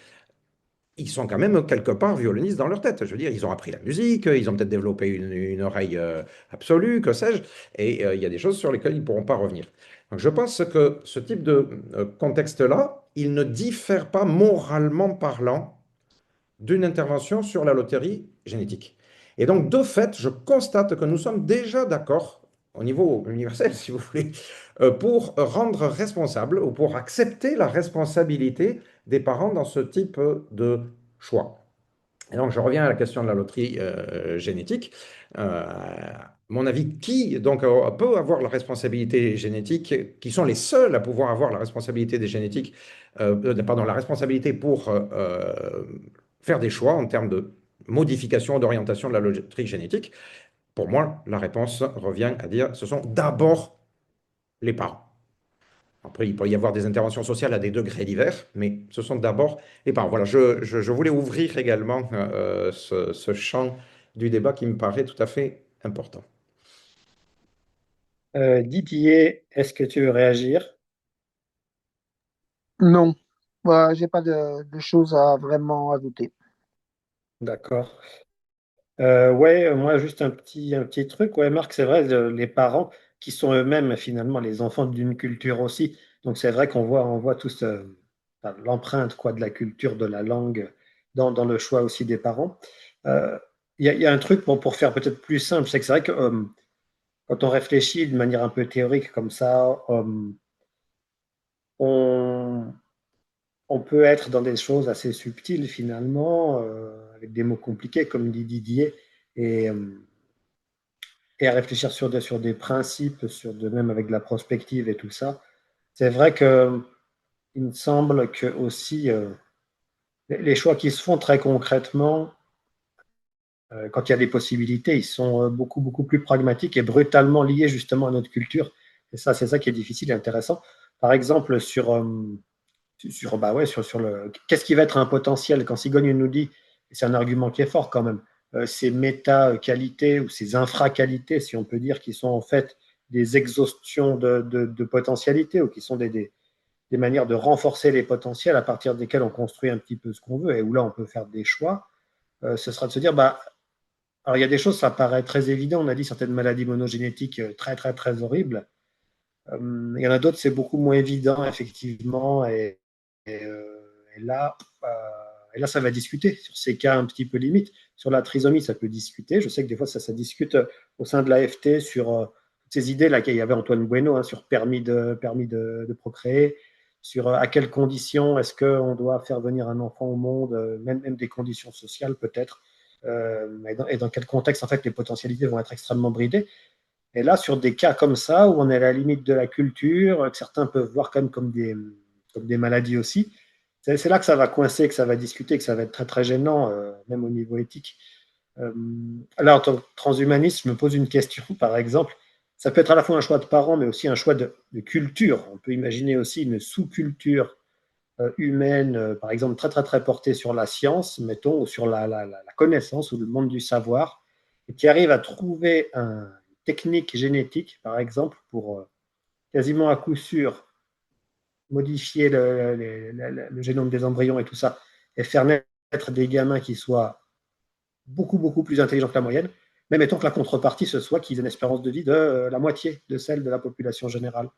ils sont quand même quelque part violonistes dans leur tête. Je veux dire, ils ont appris la musique, ils ont peut-être développé une oreille absolue, que sais-je, et il y a des choses sur lesquelles ils ne pourront pas revenir. Donc je pense que ce type de contexte-là, il ne diffère pas moralement parlant d'une intervention sur la loterie génétique. Et donc, de fait, je constate que nous sommes déjà d'accord, au niveau universel, si vous voulez, pour rendre responsable ou pour accepter la responsabilité des parents dans ce type de choix. Et donc, je reviens à la question de la loterie génétique. Mon avis, qui donc peut avoir la responsabilité génétique, qui sont les seuls à pouvoir avoir la responsabilité des génétiques, pardon, la responsabilité pour faire des choix en termes de modification, d'orientation de la loterie génétique? Pour moi, la réponse revient à dire ce sont d'abord les parents. Après, il peut y avoir des interventions sociales à des degrés divers, mais ce sont d'abord les parents. Voilà, je voulais ouvrir également ce champ du débat qui me paraît tout à fait important. Didier, est-ce que tu veux réagir? Non, j'ai pas de choses à vraiment ajouter. D'accord. Ouais, moi juste un petit truc. Ouais, Marc, c'est vrai, les parents qui sont eux-mêmes finalement les enfants d'une culture aussi. Donc c'est vrai on voit tous enfin, l'empreinte quoi de la culture, de la langue dans le choix aussi des parents. Euh, il y a un truc bon, pour faire peut-être plus simple, c'est que c'est vrai que quand on réfléchit de manière un peu théorique comme ça, on, on peut être dans des choses assez subtiles finalement, avec des mots compliqués, comme dit Didier, et, euh, et à réfléchir sur des principes, même avec de la prospective et tout ça. C'est vrai que il me semble que aussi les choix qui se font très concrètement, quand il y a des possibilités, ils sont beaucoup plus pragmatiques et brutalement liés justement à notre culture. Et ça, c'est ça qui est difficile et intéressant. Par exemple, bah ouais, sur le qu'est-ce qui va être un potentiel quand Sigogne nous dit, et c'est un argument qui est fort quand même, ces méta-qualités ou ces infra-qualités, si on peut dire, qui sont en fait des exhaustions de potentialités ou qui sont des manières de renforcer les potentiels à partir desquels on construit un petit peu ce qu'on veut et où là on peut faire des choix, ce sera de se dire, bah, alors il y a des choses, ça paraît très évident, on a dit certaines maladies monogénétiques très horribles. Il y en a d'autres, c'est beaucoup moins évident, effectivement, et, euh, et là, euh, et là, ça va discuter sur ces cas un petit peu limites. Sur la trisomie, ça peut discuter. Je sais que des fois, ça discute au sein de l'AFT sur toutes ces idées là qu'il y avait Antoine Bueno, hein, sur permis de procréer, sur à quelles conditions est-ce qu'on doit faire venir un enfant au monde, même des conditions sociales peut-être, et dans quel contexte en fait les potentialités vont être extrêmement bridées. Et là, sur des cas comme ça, où on est à la limite de la culture, que certains peuvent voir comme des maladies aussi, c'est là que ça va coincer, que ça va discuter, que ça va être très gênant, même au niveau éthique. Euh, Là, en tant que transhumaniste, je me pose une question, par exemple. Ça peut être à la fois un choix de parents, mais aussi un choix de culture. On peut imaginer aussi une sous-culture humaine, par exemple, très portée sur la science, mettons, ou sur la connaissance, ou le monde du savoir, et qui arrive à trouver une technique génétique, par exemple, pour quasiment à coup sûr modifier le génome des embryons et tout ça, et faire naître des gamins qui soient beaucoup plus intelligents que la moyenne, mais mettons que la contrepartie, ce soit qu'ils aient une espérance de vie de la moitié de celle de la population générale.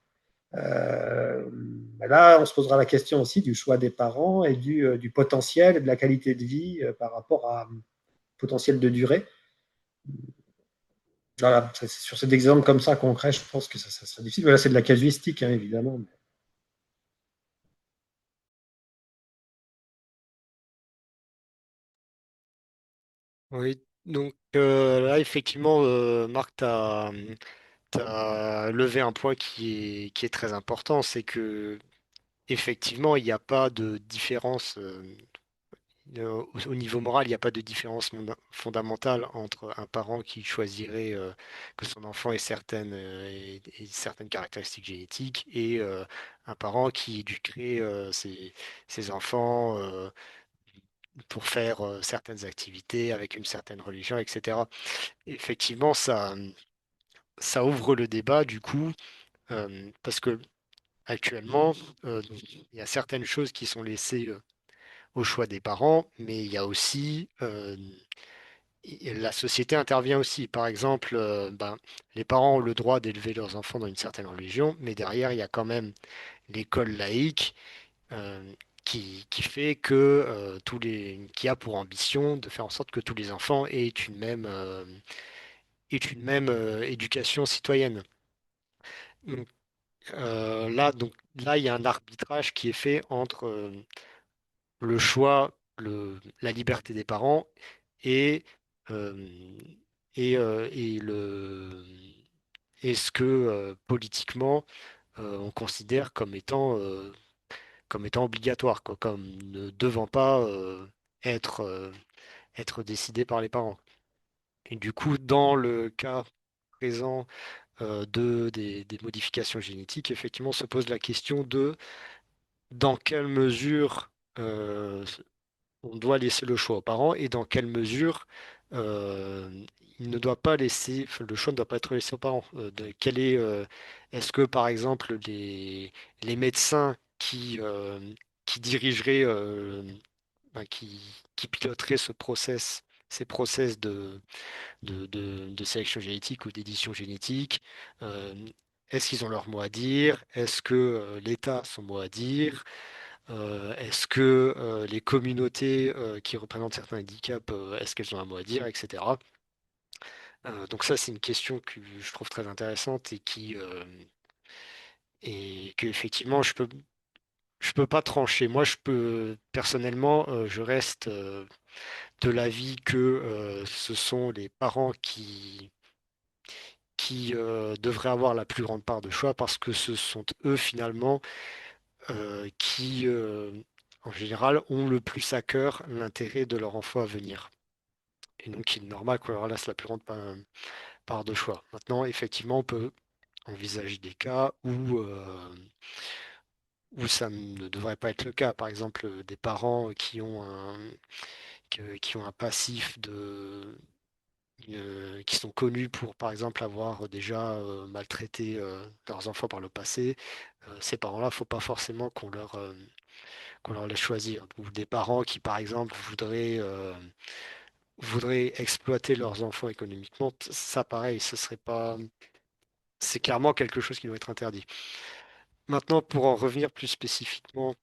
Là, on se posera la question aussi du choix des parents et du potentiel et de la qualité de vie par rapport à potentiel de durée. Voilà, c'est sur cet exemple comme ça concret, je pense que ça serait difficile. Là, c'est de la casuistique, hein, évidemment. Oui, donc là, effectivement, Marc, tu as levé un point qui est très important, c'est que effectivement, il n'y a pas de différence au niveau moral, il n'y a pas de différence fondamentale entre un parent qui choisirait que son enfant ait ait certaines caractéristiques génétiques et un parent qui éduquerait ses enfants pour faire certaines activités avec une certaine religion, etc. Effectivement, ça ouvre le débat du coup, parce que actuellement, il y a certaines choses qui sont laissées au choix des parents, mais il y a aussi la société intervient aussi. Par exemple, les parents ont le droit d'élever leurs enfants dans une certaine religion, mais derrière, il y a quand même l'école laïque euh, qui fait que qui a pour ambition de faire en sorte que tous les enfants aient une même éducation citoyenne. Donc, là, il y a un arbitrage qui est fait entre le choix, la liberté des parents et, euh, et ce que politiquement on considère comme étant obligatoire, quoi, comme ne devant pas être, euh, être décidé par les parents. Et du coup, dans le cas présent des modifications génétiques, effectivement, se pose la question de dans quelle mesure euh, on doit laisser le choix aux parents et dans quelle mesure euh, il ne doit pas laisser, enfin, le choix ne doit pas être laissé aux parents. Est-ce que par exemple les médecins qui dirigeraient, qui piloteraient ces process de sélection génétique ou d'édition génétique, euh, est-ce qu'ils ont leur mot à dire? Est-ce que l'État a son mot à dire? Est-ce que les communautés qui représentent certains handicaps, est-ce qu'elles ont un mot à dire, etc. Donc ça, c'est une question que je trouve très intéressante et que effectivement, je peux pas trancher. Moi, je peux personnellement, je reste de l'avis que ce sont les parents qui devraient avoir la plus grande part de choix parce que ce sont eux finalement qui, en général, ont le plus à cœur l'intérêt de leur enfant à venir. Et donc, il est normal qu'on leur laisse la plus grande part de choix. Maintenant, effectivement, on peut envisager des cas où ça ne devrait pas être le cas. Par exemple, des parents qui ont un passif qui sont connus pour, par exemple, avoir déjà maltraité leurs enfants par le passé. Ces parents-là, il ne faut pas forcément qu'on leur laisse choisir. Ou des parents qui, par exemple, voudraient exploiter leurs enfants économiquement. Ça, pareil, ce serait pas. C'est clairement quelque chose qui doit être interdit. Maintenant, pour en revenir plus spécifiquement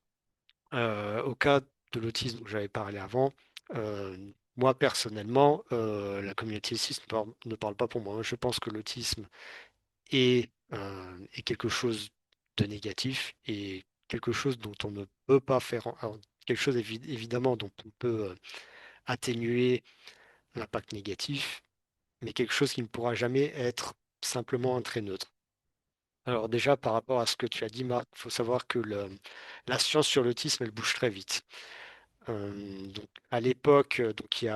au cas de l'autisme dont j'avais parlé avant, euh, moi personnellement, la communauté autiste ne parle pas pour moi. Je pense que l'autisme est quelque chose de négatif et quelque chose dont on ne peut pas faire, alors, quelque chose évidemment dont on peut atténuer l'impact négatif, mais quelque chose qui ne pourra jamais être simplement un trait neutre. Alors déjà, par rapport à ce que tu as dit, Marc, il faut savoir que la science sur l'autisme, elle bouge très vite. Donc, à l'époque, donc il y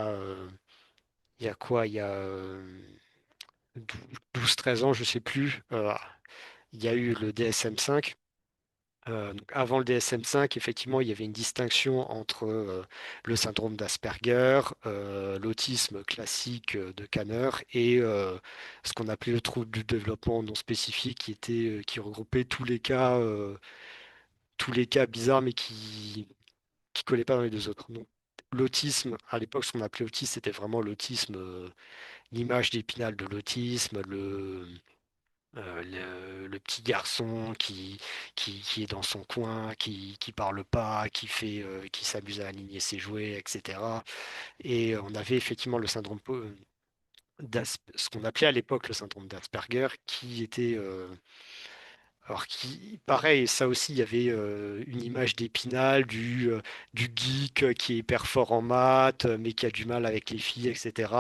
a quoi? Il y a 12-13 ans, je sais plus. Il y a eu le DSM-5. Donc avant le DSM-5, effectivement, il y avait une distinction entre le syndrome d'Asperger, l'autisme classique de Kanner et ce qu'on appelait le trouble du développement non spécifique, qui regroupait tous les cas bizarres, mais qui collaient pas dans les deux autres. Donc, l'autisme, à l'époque, ce qu'on appelait autisme, c'était vraiment l'autisme, l'image d'épinal de l'autisme, le petit garçon qui est dans son coin, qui parle pas, qui s'amuse à aligner ses jouets, etc. Et on avait effectivement le syndrome ce qu'on appelait à l'époque le syndrome d'Asperger, qui était alors qui, pareil, ça aussi, il y avait une image d'Épinal du geek qui est hyper fort en maths, mais qui a du mal avec les filles, etc.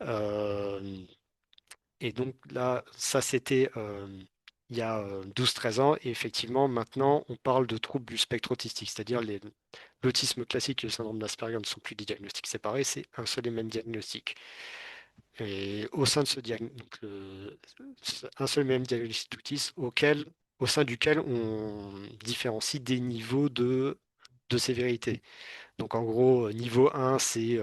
Euh, et donc là, ça c'était il y a 12-13 ans. Et effectivement, maintenant, on parle de troubles du spectre autistique, c'est-à-dire l'autisme classique et le syndrome d'Asperger ne sont plus des diagnostics séparés, c'est un seul et même diagnostic. Et au sein de ce diagnostic, un seul et même diagnostic d'autisme au sein duquel on différencie des niveaux de sévérité. Donc en gros, niveau 1, c'est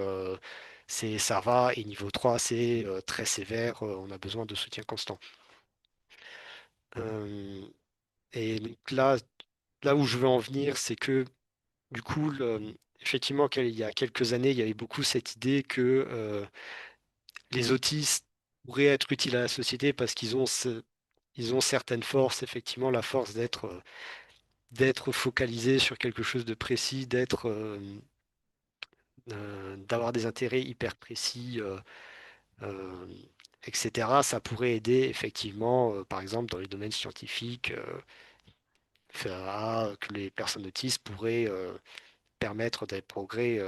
ça va, et niveau 3, c'est très sévère, on a besoin de soutien constant. Euh, et donc là où je veux en venir, c'est que du coup, effectivement, il y a quelques années, il y avait beaucoup cette idée que les autistes pourraient être utiles à la société parce ils ont certaines forces, effectivement, la force d'être focalisés sur quelque chose de précis, d'avoir des intérêts hyper précis, euh, etc. Ça pourrait aider, effectivement, par exemple, dans les domaines scientifiques, que les personnes autistes pourraient permettre des progrès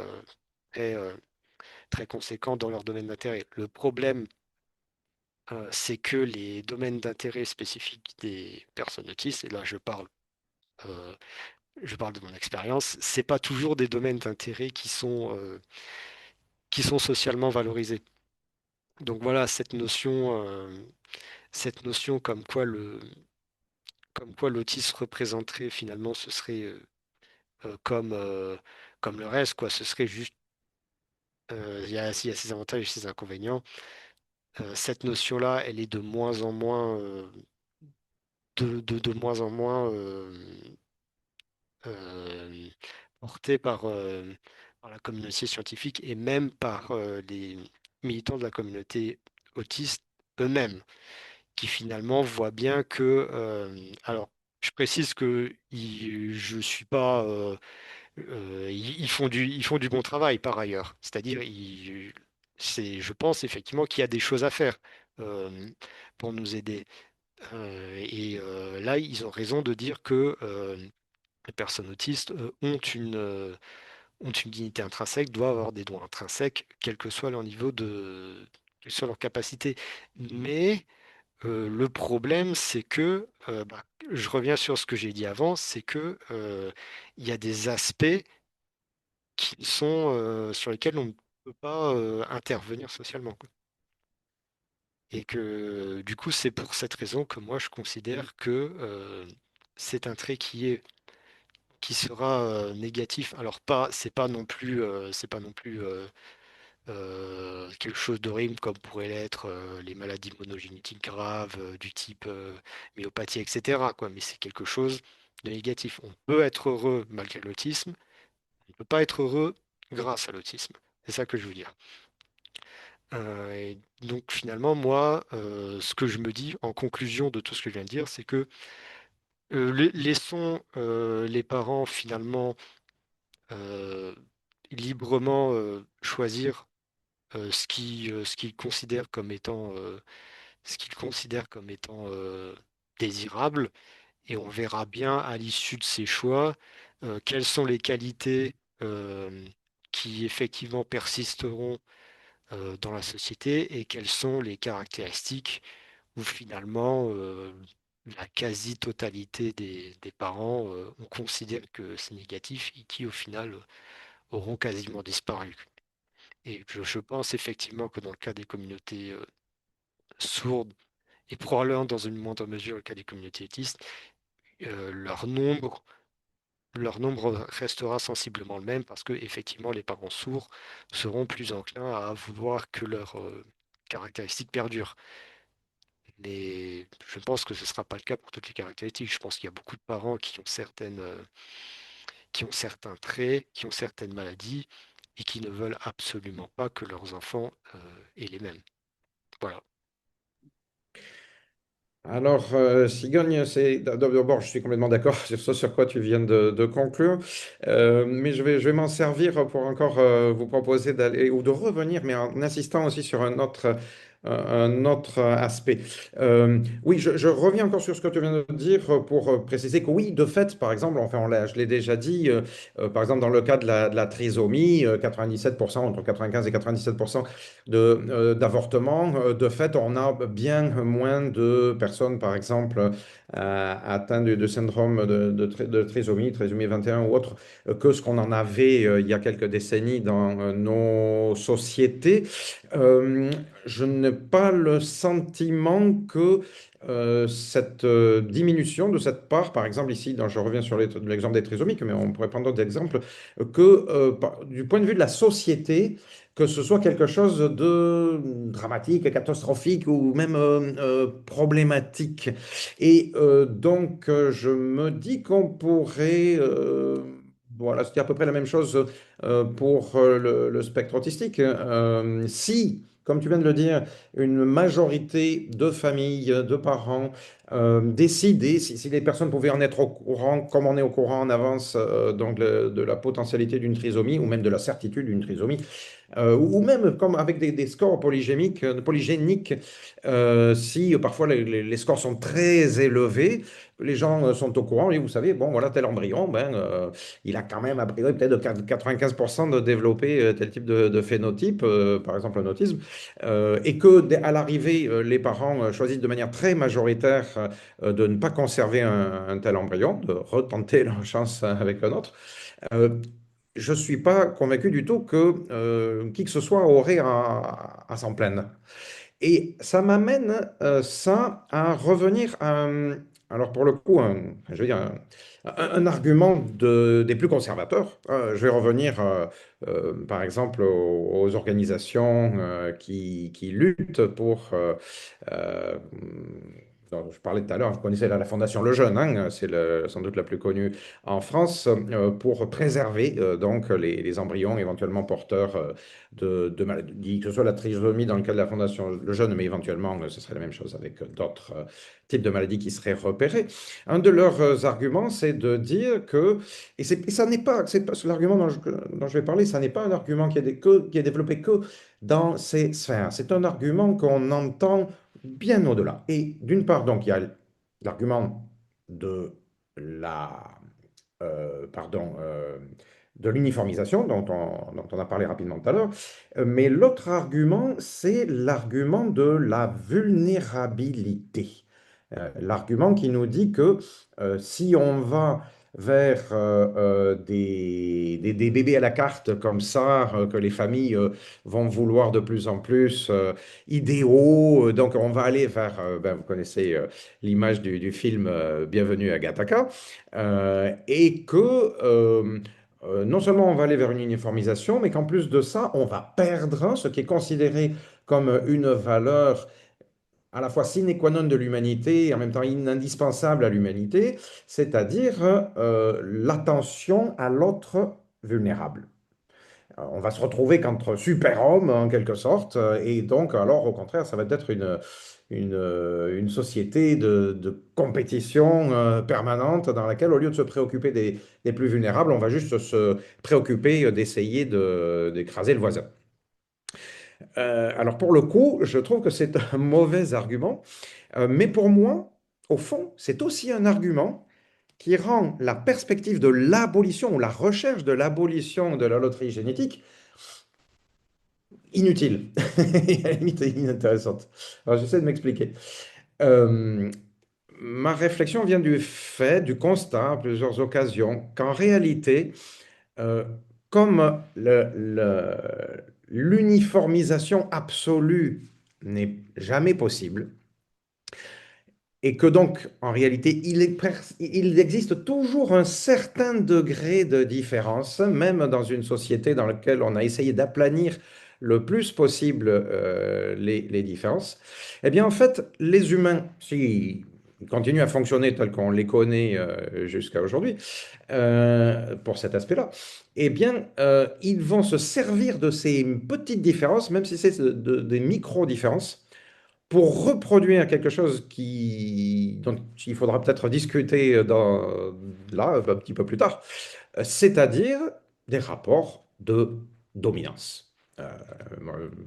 très, très conséquents dans leur domaine d'intérêt. Le problème, c'est que les domaines d'intérêt spécifiques des personnes autistes, et là euh, je parle de mon expérience, c'est pas toujours des domaines d'intérêt qui sont socialement valorisés. Donc voilà, cette notion comme quoi l'autisme représenterait finalement, ce serait euh, comme, euh, comme le reste, quoi. Ce serait juste, il y a ses avantages et ses inconvénients. Cette notion-là, elle est de moins en moins, de moins en moins euh, portée par la communauté scientifique et même par les militants de la communauté autiste eux-mêmes, qui finalement voient bien que, alors, je précise que je suis pas, ils font du bon travail par ailleurs. C'est-à-dire, je pense effectivement qu'il y a des choses à faire euh, pour nous aider. Là, ils ont raison de dire que les personnes autistes ont une dignité intrinsèque, doivent avoir des droits intrinsèques, quel que soit leur niveau quelle que soit leur capacité. Mais le problème, c'est que, je reviens sur ce que j'ai dit avant, c'est que il y a des aspects sur lesquels on ne peut pas intervenir socialement, quoi. Et que du coup, c'est pour cette raison que moi, je considère que c'est un trait qui sera négatif. Alors pas, c'est pas non plus quelque chose d'horrible comme pourraient l'être les maladies monogénétiques graves du type myopathie, etc., quoi. Mais c'est quelque chose de négatif. On peut être heureux malgré l'autisme, on ne peut pas être heureux grâce à l'autisme. C'est ça que je veux dire. Et donc finalement, moi, ce que je me dis en conclusion de tout ce que je viens de dire, c'est que laissons les parents finalement euh, librement choisir ce qu'ils considèrent comme étant, désirable, et on verra bien à l'issue de ces choix quelles sont les qualités qui effectivement persisteront dans la société et quelles sont les caractéristiques où finalement la quasi-totalité des parents on considère que c'est négatif et qui au final auront quasiment disparu. Et je pense effectivement que dans le cas des communautés sourdes, et probablement dans une moindre mesure le cas des communautés autistes, euh, leur nombre, leur nombre restera sensiblement le même parce que effectivement les parents sourds seront plus enclins à vouloir que leurs caractéristiques perdurent. Mais je pense que ce ne sera pas le cas pour toutes les caractéristiques. Je pense qu'il y a beaucoup de parents qui ont certains traits, qui ont certaines maladies et qui ne veulent absolument pas que leurs enfants aient les mêmes. Voilà. Alors, Sigogne, d'abord, je suis complètement d'accord sur ce sur quoi tu viens de conclure. Mais je vais m'en servir pour encore vous proposer d'aller ou de revenir, mais en insistant aussi sur un autre aspect. Oui, je reviens encore sur ce que tu viens de dire pour préciser que oui, de fait, par exemple, enfin, je l'ai déjà dit, par exemple, dans le cas de la trisomie, 97%, entre 95 et 97% d'avortements. De fait, on a bien moins de personnes, par exemple, atteintes de syndrome de trisomie 21 ou autre, que ce qu'on en avait il y a quelques décennies dans nos sociétés. Euh, je n'ai pas le sentiment que cette diminution de cette part, par exemple ici, je reviens sur l'exemple des trisomiques, mais on pourrait prendre d'autres exemples, que du point de vue de la société, que ce soit quelque chose de dramatique, catastrophique ou même problématique. Et donc, je me dis qu'on pourrait, voilà, c'était à peu près la même chose pour le spectre autistique. Si, comme tu viens de le dire, une majorité de familles, de parents décider, si les personnes pouvaient en être au courant, comme on est au courant en avance, donc de la potentialité d'une trisomie ou même de la certitude d'une trisomie, ou même comme avec des scores polygéniques, si parfois les scores sont très élevés, les gens sont au courant, et vous savez, bon, voilà, tel embryon, ben, il a quand même, a priori, peut-être de 95% de développer tel type de phénotype, par exemple un autisme, et que à l'arrivée, les parents choisissent de manière très majoritaire de ne pas conserver un tel embryon, de retenter leur chance avec un autre. Euh, je ne suis pas convaincu du tout que qui que ce soit aurait à s'en plaindre. Et ça m'amène, ça, à revenir à, alors pour le coup, je veux dire, un argument des plus conservateurs. Je vais revenir, par exemple, aux organisations qui luttent pour euh, dont je parlais tout à l'heure, vous connaissez la Fondation Le Jeune, hein, c'est sans doute la plus connue en France, pour préserver donc les embryons éventuellement porteurs de maladies, que ce soit la trisomie dans le cas de la Fondation Le Jeune, mais éventuellement ce serait la même chose avec d'autres types de maladies qui seraient repérées. Un de leurs arguments, c'est de dire que, et ça n'est pas, c'est pas l'argument dont je vais parler, ça n'est pas un argument qui est développé que dans ces sphères, c'est un argument qu'on entend bien au-delà. Et d'une part, donc, il y a l'argument de la de l'uniformisation dont on a parlé rapidement tout à l'heure. Mais l'autre argument, c'est l'argument de la vulnérabilité. L'argument qui nous dit que si on va vers des bébés à la carte comme ça, que les familles vont vouloir de plus en plus idéaux, donc on va aller vers, vous connaissez l'image du film Bienvenue à Gattaca, et que non seulement on va aller vers une uniformisation, mais qu'en plus de ça, on va perdre ce qui est considéré comme une valeur à la fois sine qua non de l'humanité et en même temps indispensable à l'humanité, c'est-à-dire l'attention à l'autre vulnérable. On va se retrouver qu'entre super-hommes, en quelque sorte, et donc, alors, au contraire, ça va être une société de compétition permanente dans laquelle, au lieu de se préoccuper des plus vulnérables, on va juste se préoccuper d'essayer d'écraser le voisin. Alors, pour le coup, je trouve que c'est un mauvais argument, mais pour moi, au fond, c'est aussi un argument qui rend la perspective de l'abolition ou la recherche de l'abolition de la loterie génétique inutile, et à la limite inintéressante. Alors j'essaie de m'expliquer. Euh, Ma réflexion vient du fait, du constat à plusieurs occasions, qu'en réalité, euh, comme l'uniformisation absolue n'est jamais possible, et que donc, en réalité, il existe toujours un certain degré de différence, même dans une société dans laquelle on a essayé d'aplanir le plus possible les différences. Eh bien, en fait, les humains, s'ils continuent à fonctionner tels qu'on les connaît jusqu'à aujourd'hui, pour cet aspect-là, eh bien, ils vont se servir de ces petites différences, même si c'est des micro-différences, pour reproduire quelque chose dont il faudra peut-être discuter là, un petit peu plus tard, c'est-à-dire des rapports de dominance. Euh,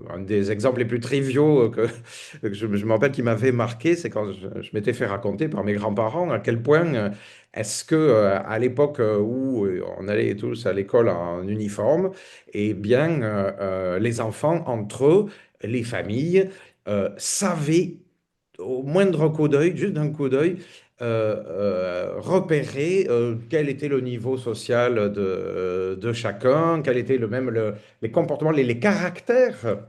un des exemples les plus triviaux que je me rappelle qui m'avait marqué, c'est quand je m'étais fait raconter par mes grands-parents à quel point est-ce que à l'époque où on allait tous à l'école en uniforme, eh bien les enfants entre eux, les familles savaient au moindre coup d'œil, juste d'un coup d'œil, repérer quel était le niveau social de chacun, quel était les comportements, les caractères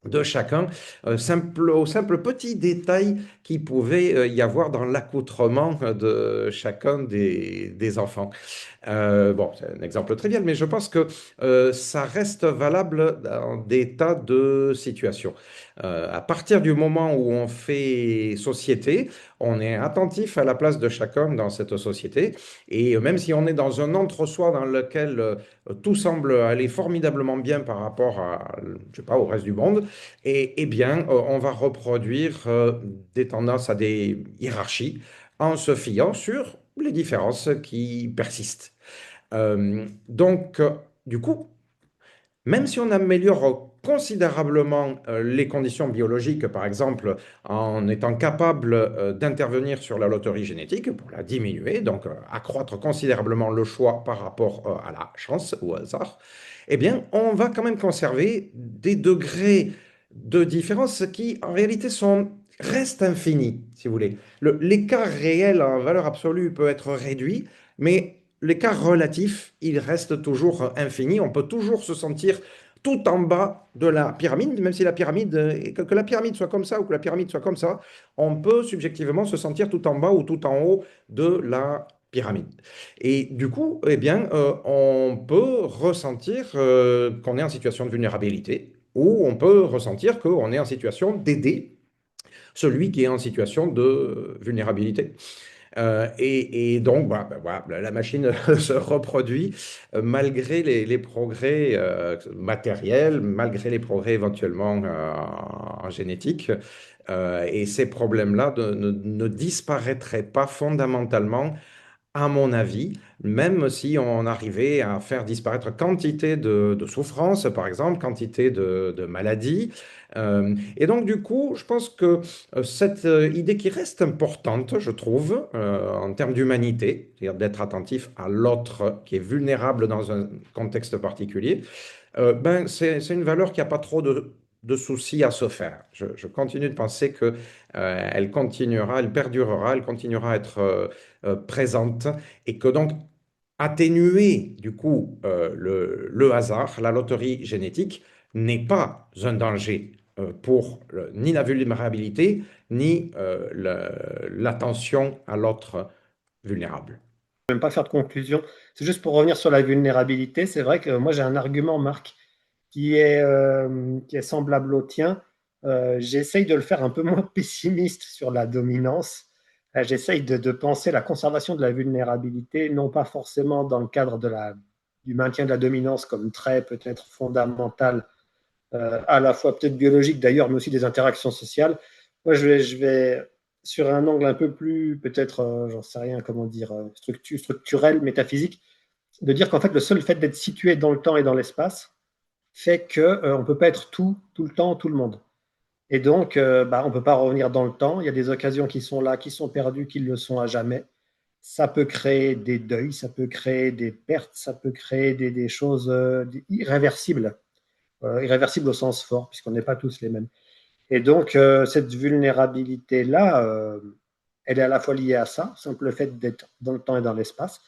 de chacun, au simple petit détail qui pouvait y avoir dans l'accoutrement de chacun des enfants. Bon, c'est un exemple trivial, mais je pense que ça reste valable dans des tas de situations. À partir du moment où on fait société, on est attentif à la place de chacun dans cette société, et même si on est dans un entre-soi dans lequel tout semble aller formidablement bien par rapport à, je sais pas, au reste du monde, eh bien, on va reproduire des tendances à des hiérarchies en se fiant sur les différences qui persistent. Donc, du coup, même si on améliore considérablement les conditions biologiques, par exemple en étant capable d'intervenir sur la loterie génétique pour la diminuer, donc accroître considérablement le choix par rapport à la chance ou au hasard, eh bien, on va quand même conserver des degrés de différence qui, en réalité, restent infinis, si vous voulez. L'écart réel en valeur absolue peut être réduit, mais l'écart relatif, il reste toujours infini. On peut toujours se sentir tout en bas de la pyramide, même si la pyramide, que la pyramide soit comme ça ou que la pyramide soit comme ça, on peut subjectivement se sentir tout en bas ou tout en haut de la pyramide. Et du coup, eh bien, on peut ressentir qu'on est en situation de vulnérabilité ou on peut ressentir qu'on est en situation d'aider celui qui est en situation de vulnérabilité. Et donc, voilà, la machine se reproduit malgré les progrès matériels, malgré les progrès éventuellement en génétique. Et ces problèmes-là ne disparaîtraient pas fondamentalement à mon avis, même si on arrivait à faire disparaître quantité de souffrances, par exemple, quantité de maladies, Et donc, du coup, je pense que cette idée qui reste importante, je trouve, en termes d'humanité, c'est-à-dire d'être attentif à l'autre qui est vulnérable dans un contexte particulier, ben, c'est une valeur qui n'a pas trop de soucis à se faire. Je continue de penser que elle continuera, elle perdurera, elle continuera à être présente et que donc atténuer du coup le hasard, la loterie génétique n'est pas un danger pour ni la vulnérabilité ni l'attention à l'autre vulnérable. Même pas faire de conclusion. C'est juste pour revenir sur la vulnérabilité. C'est vrai que moi j'ai un argument, Marc, qui est semblable au tien. J'essaye de le faire un peu moins pessimiste sur la dominance. J'essaye de penser la conservation de la vulnérabilité, non pas forcément dans le cadre du maintien de la dominance comme trait peut-être fondamental, à la fois peut-être biologique d'ailleurs, mais aussi des interactions sociales. Moi, je vais sur un angle un peu plus, peut-être, j'en sais rien, comment dire, structurel, métaphysique, de dire qu'en fait, le seul fait d'être situé dans le temps et dans l'espace fait qu'on ne peut pas être tout le temps, tout le monde. Et donc, on ne peut pas revenir dans le temps. Il y a des occasions qui sont là, qui sont perdues, qui le sont à jamais. Ça peut créer des deuils, ça peut créer des pertes, ça peut créer des choses irréversibles, irréversibles au sens fort, puisqu'on n'est pas tous les mêmes. Et donc, cette vulnérabilité-là, elle est à la fois liée à ça, simple fait d'être dans le temps et dans l'espace,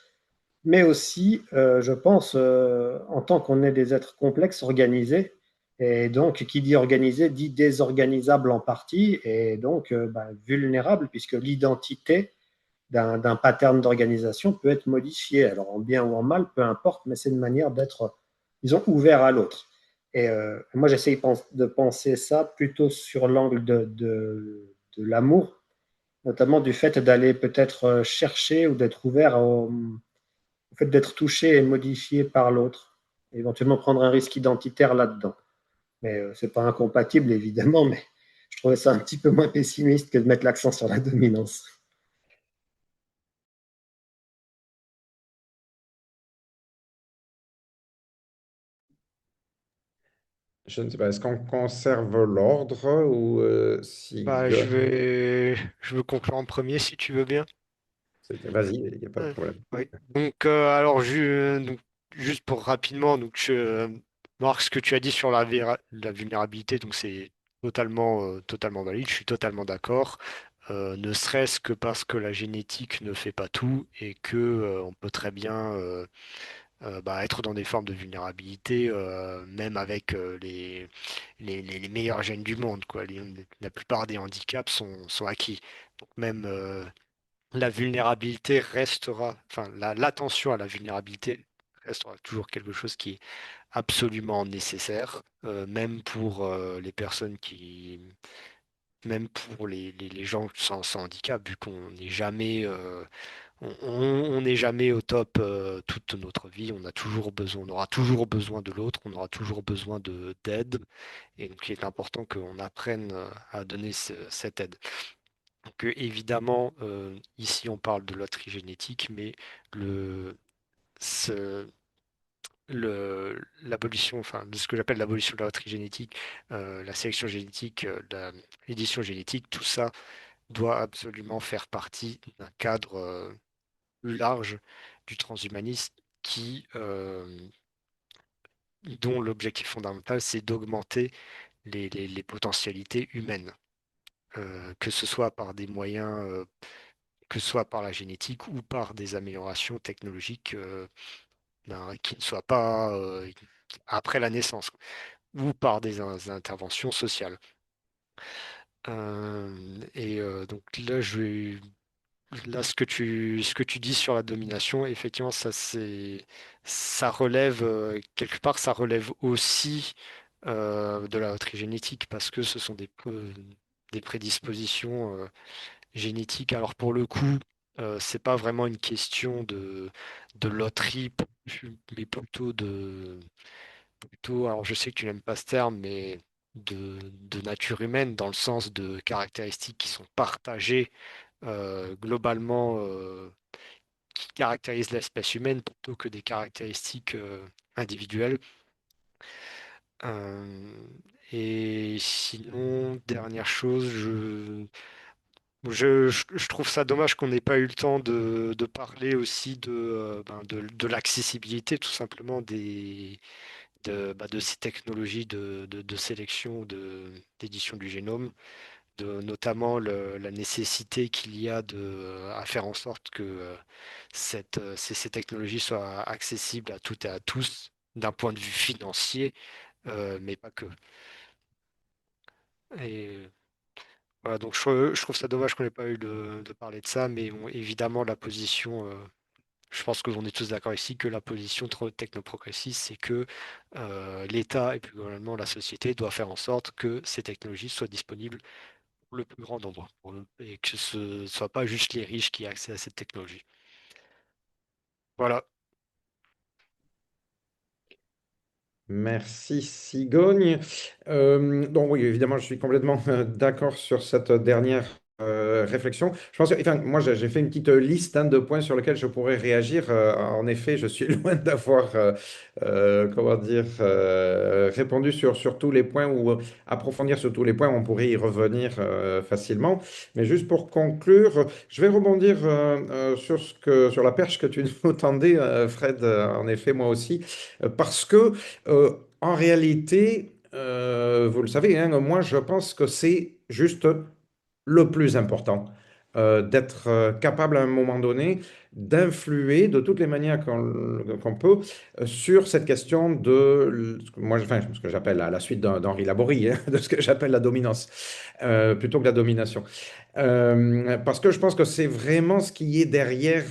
mais aussi, je pense, en tant qu'on est des êtres complexes, organisés, et donc qui dit organisé dit désorganisable en partie, et donc vulnérable, puisque l'identité d'un pattern d'organisation peut être modifiée, alors en bien ou en mal, peu importe, mais c'est une manière d'être, disons, ouvert à l'autre. Et moi, j'essaye de penser ça plutôt sur l'angle de l'amour, notamment du fait d'aller peut-être chercher ou d'être ouvert au fait d'être touché et modifié par l'autre, éventuellement prendre un risque identitaire là-dedans. Mais c'est pas incompatible, évidemment, mais je trouvais ça un petit peu moins pessimiste que de mettre l'accent sur la dominance. Je ne sais pas, est-ce qu'on conserve l'ordre ou si... Bah, je veux conclure en premier si tu veux bien. Vas-y, il n'y a pas de Ouais. problème. Oui. Donc, alors, donc, juste pour rapidement, donc, Marc, ce que tu as dit sur la vulnérabilité, donc c'est totalement valide, je suis totalement d'accord. Ne serait-ce que parce que la génétique ne fait pas tout et que on peut très bien être dans des formes de vulnérabilité, même avec les meilleurs gènes du monde, quoi. La plupart des handicaps sont acquis. Donc même la vulnérabilité restera, enfin l'attention à la vulnérabilité restera toujours quelque chose qui est absolument nécessaire, même pour les personnes même pour les gens sans handicap, vu qu'on n'est jamais, on n'est jamais au top toute notre vie. On aura toujours besoin de l'autre, on aura toujours besoin d'aide, et donc il est important qu'on apprenne à donner cette aide. Donc, évidemment, ici on parle de loterie génétique, mais le, ce- l'abolition, enfin, de ce que j'appelle l'abolition de la loterie génétique, la sélection génétique, l'édition génétique, tout ça doit absolument faire partie d'un cadre plus large du transhumanisme dont l'objectif fondamental, c'est d'augmenter les potentialités humaines, que ce soit par des moyens, que ce soit par la génétique ou par des améliorations technologiques qui ne soient pas après la naissance, ou par des interventions sociales. Donc là, ce que tu dis sur la domination, effectivement, ça relève, quelque part, ça relève aussi de la loterie génétique parce que ce sont des prédispositions génétiques. Alors pour le coup, c'est pas vraiment une question de loterie, mais alors je sais que tu n'aimes pas ce terme, mais de nature humaine, dans le sens de caractéristiques qui sont partagées globalement, qui caractérisent l'espèce humaine plutôt que des caractéristiques individuelles. Euh, Et sinon, dernière chose, je trouve ça dommage qu'on n'ait pas eu le temps de parler aussi de l'accessibilité tout simplement de ces technologies de sélection, d'édition du génome, notamment la nécessité qu'il y a à faire en sorte que ces technologies soient accessibles à toutes et à tous d'un point de vue financier, mais pas que. Et voilà, donc je trouve ça dommage qu'on n'ait pas eu de parler de ça, mais évidemment la position, je pense que l'on est tous d'accord ici, que la position trop technoprogressiste, c'est que l'État et plus globalement la société doit faire en sorte que ces technologies soient disponibles pour le plus grand nombre, et que ce ne soit pas juste les riches qui aient accès à cette technologie. Voilà. Merci Sigogne. Donc oui, évidemment, je suis complètement d'accord sur cette dernière réflexion. Je pense que, enfin, moi, j'ai fait une petite liste de points sur lesquels je pourrais réagir. En effet, je suis loin d'avoir, comment dire, répondu sur tous les points ou approfondir sur tous les points. On pourrait y revenir facilement. Mais juste pour conclure, je vais rebondir sur la perche que tu nous tendais, Fred. En effet, moi aussi, parce que en réalité, vous le savez, hein, moi je pense que c'est juste le plus important, d'être capable à un moment donné d'influer de toutes les manières qu'on peut sur cette question de, moi, enfin, ce que j'appelle la suite d'Henri Laborie, hein, de ce que j'appelle la dominance, plutôt que la domination. Parce que je pense que c'est vraiment ce qui est derrière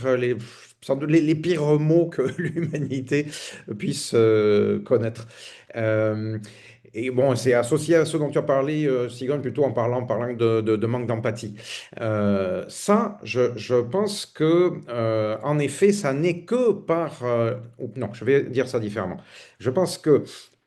sans doute les pires mots que l'humanité puisse connaître. Euh, et bon, c'est associé à ce dont tu as parlé, Sigon, plutôt en parlant de manque d'empathie. Ça, je pense que, en effet, ça n'est que par... non, je vais dire ça différemment. Je pense que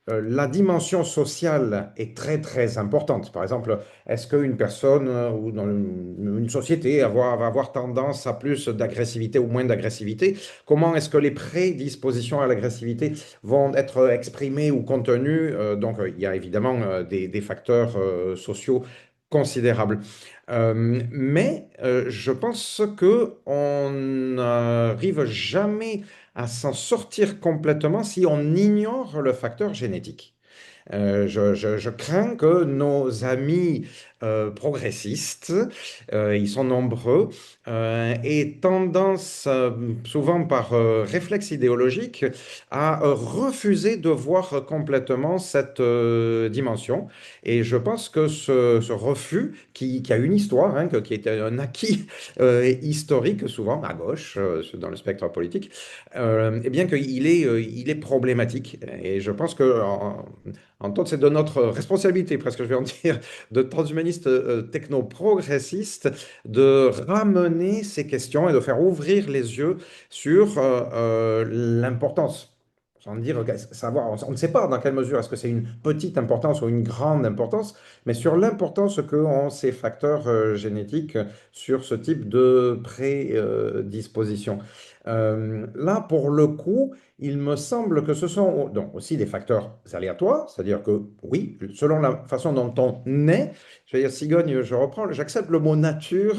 la dimension sociale est très très importante. Par exemple, est-ce qu'une personne ou dans une société va avoir tendance à plus d'agressivité ou moins d'agressivité? Comment est-ce que les prédispositions à l'agressivité vont être exprimées ou contenues? Donc, il y a évidemment des facteurs sociaux considérables. Mais je pense que on n'arrive jamais à s'en sortir complètement si on ignore le facteur génétique. Je crains que nos amis progressistes, ils sont nombreux, aient tendance, souvent par réflexe idéologique, à refuser de voir complètement cette dimension. Et je pense que ce refus, qui a une histoire, hein, qui est un acquis historique, souvent à gauche, dans le spectre politique, eh bien il est problématique. Et je pense que en tout, c'est de notre responsabilité, presque, je vais en dire, de transhumanistes techno-progressistes, de ramener ces questions et de faire ouvrir les yeux sur l'importance. Sans dire, savoir, on ne sait pas dans quelle mesure est-ce que c'est une petite importance ou une grande importance, mais sur l'importance que ont ces facteurs génétiques sur ce type de prédisposition. Là, pour le coup, il me semble que ce sont donc aussi des facteurs aléatoires, c'est-à-dire que oui, selon la façon dont on naît, je vais dire Sigogne, je reprends, j'accepte le mot nature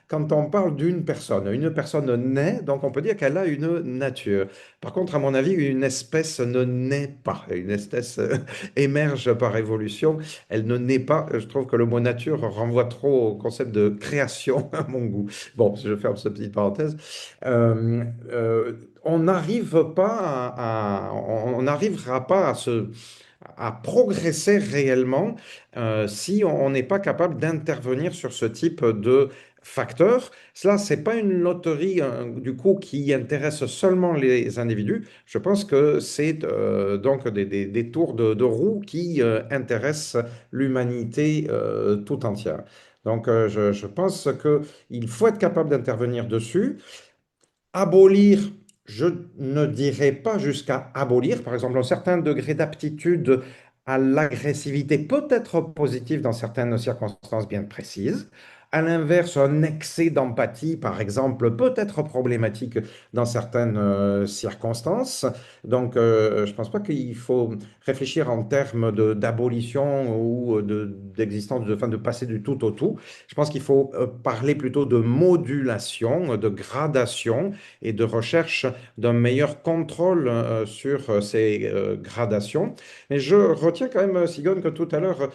quand on parle d'une personne. Une personne naît, donc on peut dire qu'elle a une nature. Par contre, à mon avis, une espèce ne naît pas. Une espèce émerge par évolution, elle ne naît pas. Je trouve que le mot nature renvoie trop au concept de création à mon goût. Bon, je ferme cette petite parenthèse. Euh, euh, on n'arrive pas on n'arrivera pas à progresser réellement si on n'est pas capable d'intervenir sur ce type de facteurs. Cela, c'est pas une loterie du coup qui intéresse seulement les individus. Je pense que c'est donc des tours de roue qui intéressent l'humanité tout entière. Donc, je pense qu'il faut être capable d'intervenir dessus. Abolir, je ne dirais pas jusqu'à abolir. Par exemple, un certain degré d'aptitude à l'agressivité peut être positif dans certaines circonstances bien précises. À l'inverse, un excès d'empathie, par exemple, peut être problématique dans certaines circonstances. Donc, je ne pense pas qu'il faut réfléchir en termes d'abolition ou d'existence, enfin, de passer du tout au tout. Je pense qu'il faut parler plutôt de modulation, de gradation et de recherche d'un meilleur contrôle sur ces gradations. Mais je retiens quand même, Sigone, que tout à l'heure,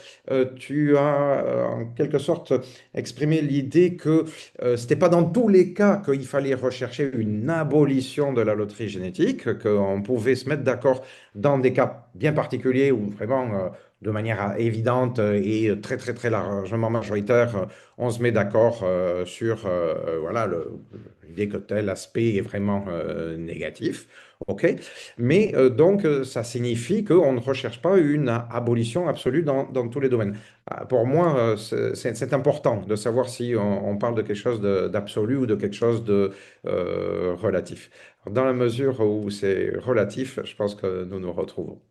tu as en quelque sorte exprimé l'idée que ce n'était pas dans tous les cas qu'il fallait rechercher une abolition de la loterie génétique, qu'on pouvait se mettre d'accord dans des cas bien particuliers où vraiment, de manière évidente et très très très largement majoritaire, on se met d'accord sur voilà, l'idée que tel aspect est vraiment négatif. OK? Mais donc, ça signifie qu'on ne recherche pas une abolition absolue dans tous les domaines. Pour moi, c'est important de savoir si on parle de quelque chose d'absolu ou de quelque chose de relatif. Dans la mesure où c'est relatif, je pense que nous nous retrouvons.